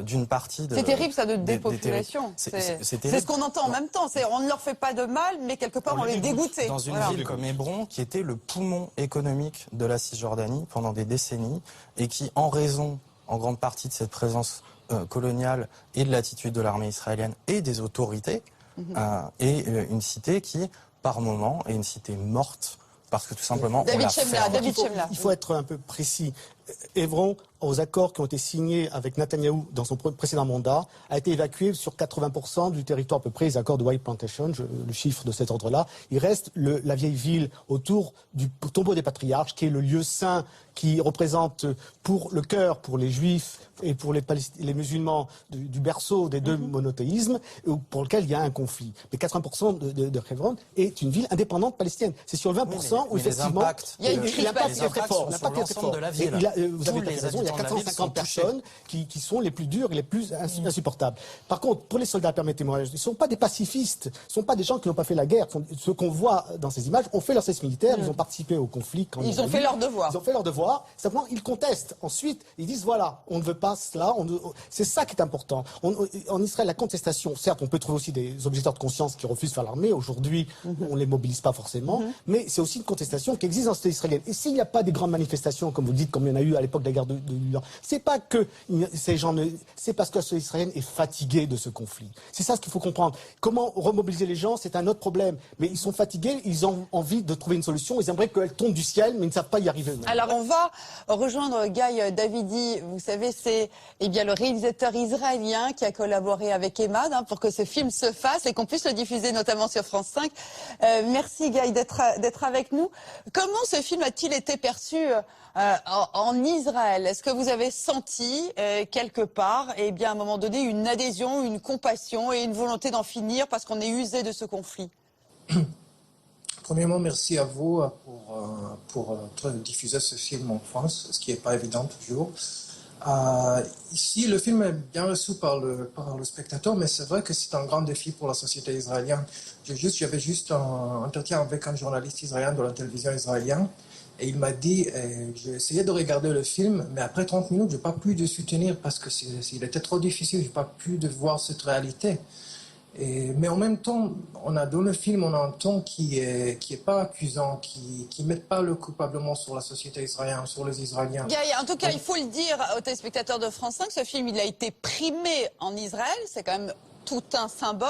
d'une partie de... C'est terrible ça, de dépopulation. C'est ce qu'on entend en même temps. On ne leur fait pas de mal, mais quelque part on les dégoûte. Dans une ville comme Hébron, qui était le poumon économique de la Cisjordanie pendant des décennies, et qui, en raison, en grande partie de cette présence coloniale et de l'attitude de l'armée israélienne et des autorités, est une cité qui, par moment, est une cité morte, parce que tout simplement, David on la Chemla, ferme. Il faut être un peu précis. Hébron, aux accords qui ont été signés avec Netanyahou dans son précédent mandat, a été évacué sur 80% du territoire à peu près, les accords de White Plantation, le chiffre de cet ordre-là. Il reste la vieille ville autour du tombeau des patriarches, qui est le lieu saint qui représente pour le cœur, pour les juifs et pour les musulmans du berceau des deux monothéismes, pour lequel il y a un conflit. Mais 80% de Hébron est une ville indépendante palestinienne. C'est sur le 20% où effectivement... L'impact est très fort. L'impact est très fort. Vous avez raison, il y a 450 personnes qui sont les plus dures et les plus insupportables. Par contre, pour les soldats, permettez-moi, ils ne sont pas des pacifistes, ce ne sont pas des gens qui n'ont pas fait la guerre. Ceux qu'on voit dans ces images ont fait leur service militaire, ils ont participé au conflit. Ils ont fait leur devoir. Ils ont fait leur devoir, simplement ils contestent. Ensuite, ils disent voilà, on ne veut pas cela. C'est ça qui est important. En Israël, la contestation, certes, on peut trouver aussi des objecteurs de conscience qui refusent de faire l'armée. Aujourd'hui, on ne les mobilise pas forcément, mais c'est aussi une contestation qui existe dans la société israélienne. Et s'il n'y a pas des grandes manifestations, comme vous dites, comme il y en a eu à l'époque de la guerre de Liban, c'est pas que ces gens c'est parce que la société israélienne est fatiguée de ce conflit. C'est ça ce qu'il faut comprendre. Comment remobiliser les gens, c'est un autre problème. Mais ils sont fatigués, ils ont envie de trouver une solution, ils aimeraient qu'elle tombe du ciel, mais ils ne savent pas y arriver eux-mêmes. Alors on va rejoindre Guy Davidi. Vous savez, c'est le réalisateur israélien qui a collaboré avec Emad pour que ce film se fasse et qu'on puisse le diffuser notamment sur France 5. Merci Guy d'être avec nous. Comment ce film a-t-il été perçu en Israël? Est-ce que vous avez senti quelque part, à un moment donné, une adhésion, une compassion et une volonté d'en finir parce qu'on est usé de ce conflit? Premièrement, merci à vous pour diffuser ce film en France, ce qui n'est pas évident toujours. Ici, le film est bien reçu par le spectateur, mais c'est vrai que c'est un grand défi pour la société israélienne. J'avais juste un entretien avec un journaliste israélien de la télévision israélienne, et il m'a dit, j'ai essayé de regarder le film, mais après 30 minutes, je n'ai pas pu de soutenir parce que il était trop difficile, je n'ai pas pu de voir cette réalité. Mais en même temps, dans le film, on a un ton qui est pas accusant, qui met pas le coupablement sur la société israélienne, sur les Israéliens. En tout cas, il faut le dire aux téléspectateurs de France 5, ce film, il a été primé en Israël, c'est quand même tout un symbole.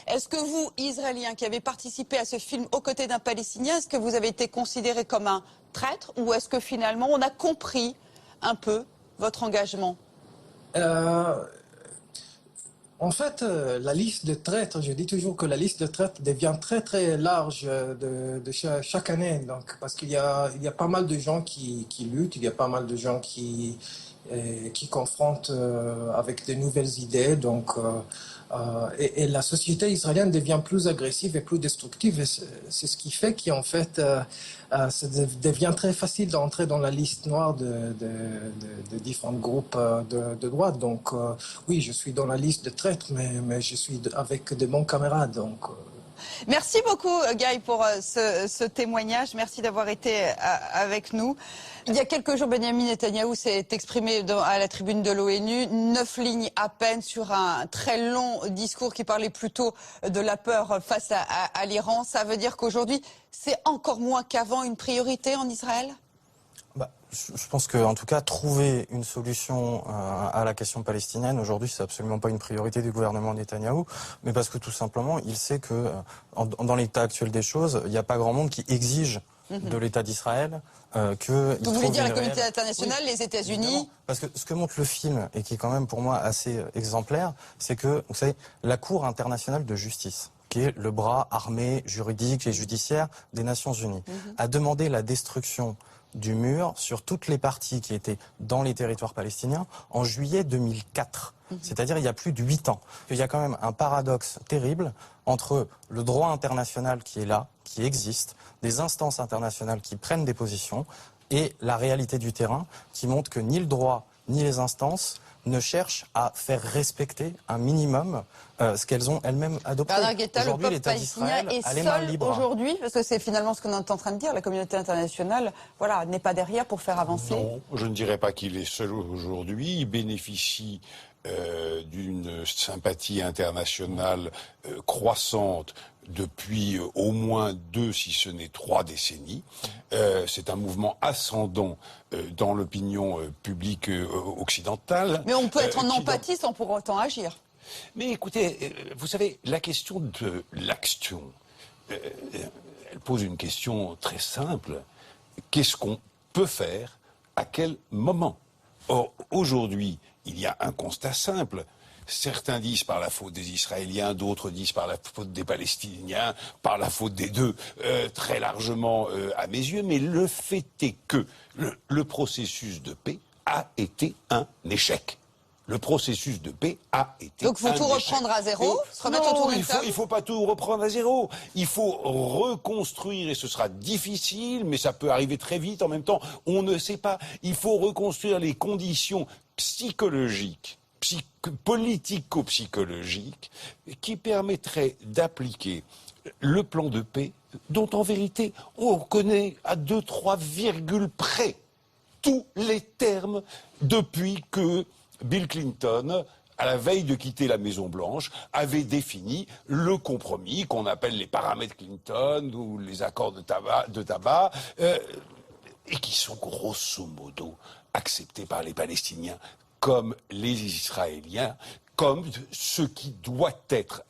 Est-ce que vous, Israéliens, qui avez participé à ce film aux côtés d'un Palestinien, est-ce que vous avez été considéré comme un traître, ou est-ce que finalement on a compris un peu votre engagement? En fait, la liste de traîtres, je dis toujours que la liste de traîtres devient très très large de chaque année. Donc, parce qu'il y a pas mal de gens qui luttent, il y a pas mal de gens qui confrontent avec de nouvelles idées. Donc, et la société israélienne devient plus agressive et plus destructive. Et c'est ce qui fait qu'en fait, ça devient très facile d'entrer dans la liste noire de différents groupes de droite. Donc, oui, je suis dans la liste de traîtres, mais je suis avec de bons camarades. Donc, Merci beaucoup, Guy, pour ce témoignage. Merci d'avoir été avec nous. Il y a quelques jours, Benjamin Netanyahou s'est exprimé à la tribune de l'ONU, 9 lignes à peine sur un très long discours qui parlait plutôt de la peur face à l'Iran. Ça veut dire qu'aujourd'hui, c'est encore moins qu'avant une priorité en Israël ? Je pense qu'en tout cas, trouver une solution à la question palestinienne, aujourd'hui, c'est absolument pas une priorité du gouvernement Netanyahou, mais parce que tout simplement, il sait que dans l'état actuel des choses, il n'y a pas grand monde qui exige de l'État d'Israël que... Vous voulez dire la communauté internationale, les États-Unis ? Parce que ce que montre le film, et qui est quand même pour moi assez exemplaire, c'est que, vous savez, la Cour internationale de justice, qui est le bras armé, juridique et judiciaire des Nations Unies, a demandé la destruction du mur sur toutes les parties qui étaient dans les territoires palestiniens en juillet 2004. C'est-à-dire il y a plus de 8 ans. Il y a quand même un paradoxe terrible entre le droit international qui est là, qui existe, des instances internationales qui prennent des positions, et la réalité du terrain qui montre que ni le droit ni les instances ne cherchent à faire respecter un minimum ce qu'elles ont elles-mêmes adopté. Le peuple palestinien est seul aujourd'hui, parce que c'est finalement ce qu'on est en train de dire, la communauté internationale n'est pas derrière pour faire avancer. Non, je ne dirais pas qu'il est seul aujourd'hui. Il bénéficie d'une sympathie internationale croissante depuis au moins 2, si ce n'est 3 décennies. C'est un mouvement ascendant dans l'opinion publique occidentale. Mais on peut être en empathie sans pour autant agir. Mais écoutez, vous savez, la question de l'action, elle pose une question très simple. Qu'est-ce qu'on peut faire à quel moment? Or, aujourd'hui, il y a un constat simple. Certains disent par la faute des Israéliens, d'autres disent par la faute des Palestiniens, par la faute des deux, très largement à mes yeux. Mais le fait est que le processus de paix a été un échec. Le processus de paix a été Donc, il faut tout reprendre à zéro, se remettre autour d'une table. Il ne faut pas tout reprendre à zéro. Il faut reconstruire, et ce sera difficile, mais ça peut arriver très vite. En même temps, on ne sait pas. Il faut reconstruire les conditions psychologiques, politico-psychologiques, qui permettraient d'appliquer le plan de paix, dont en vérité, on connaît à 2-3 virgules près tous les termes depuis que Bill Clinton, à la veille de quitter la Maison-Blanche, avait défini le compromis qu'on appelle les paramètres Clinton ou les accords de tabac, et qui sont grosso modo acceptés par les Palestiniens comme les Israéliens, comme ce qui doit être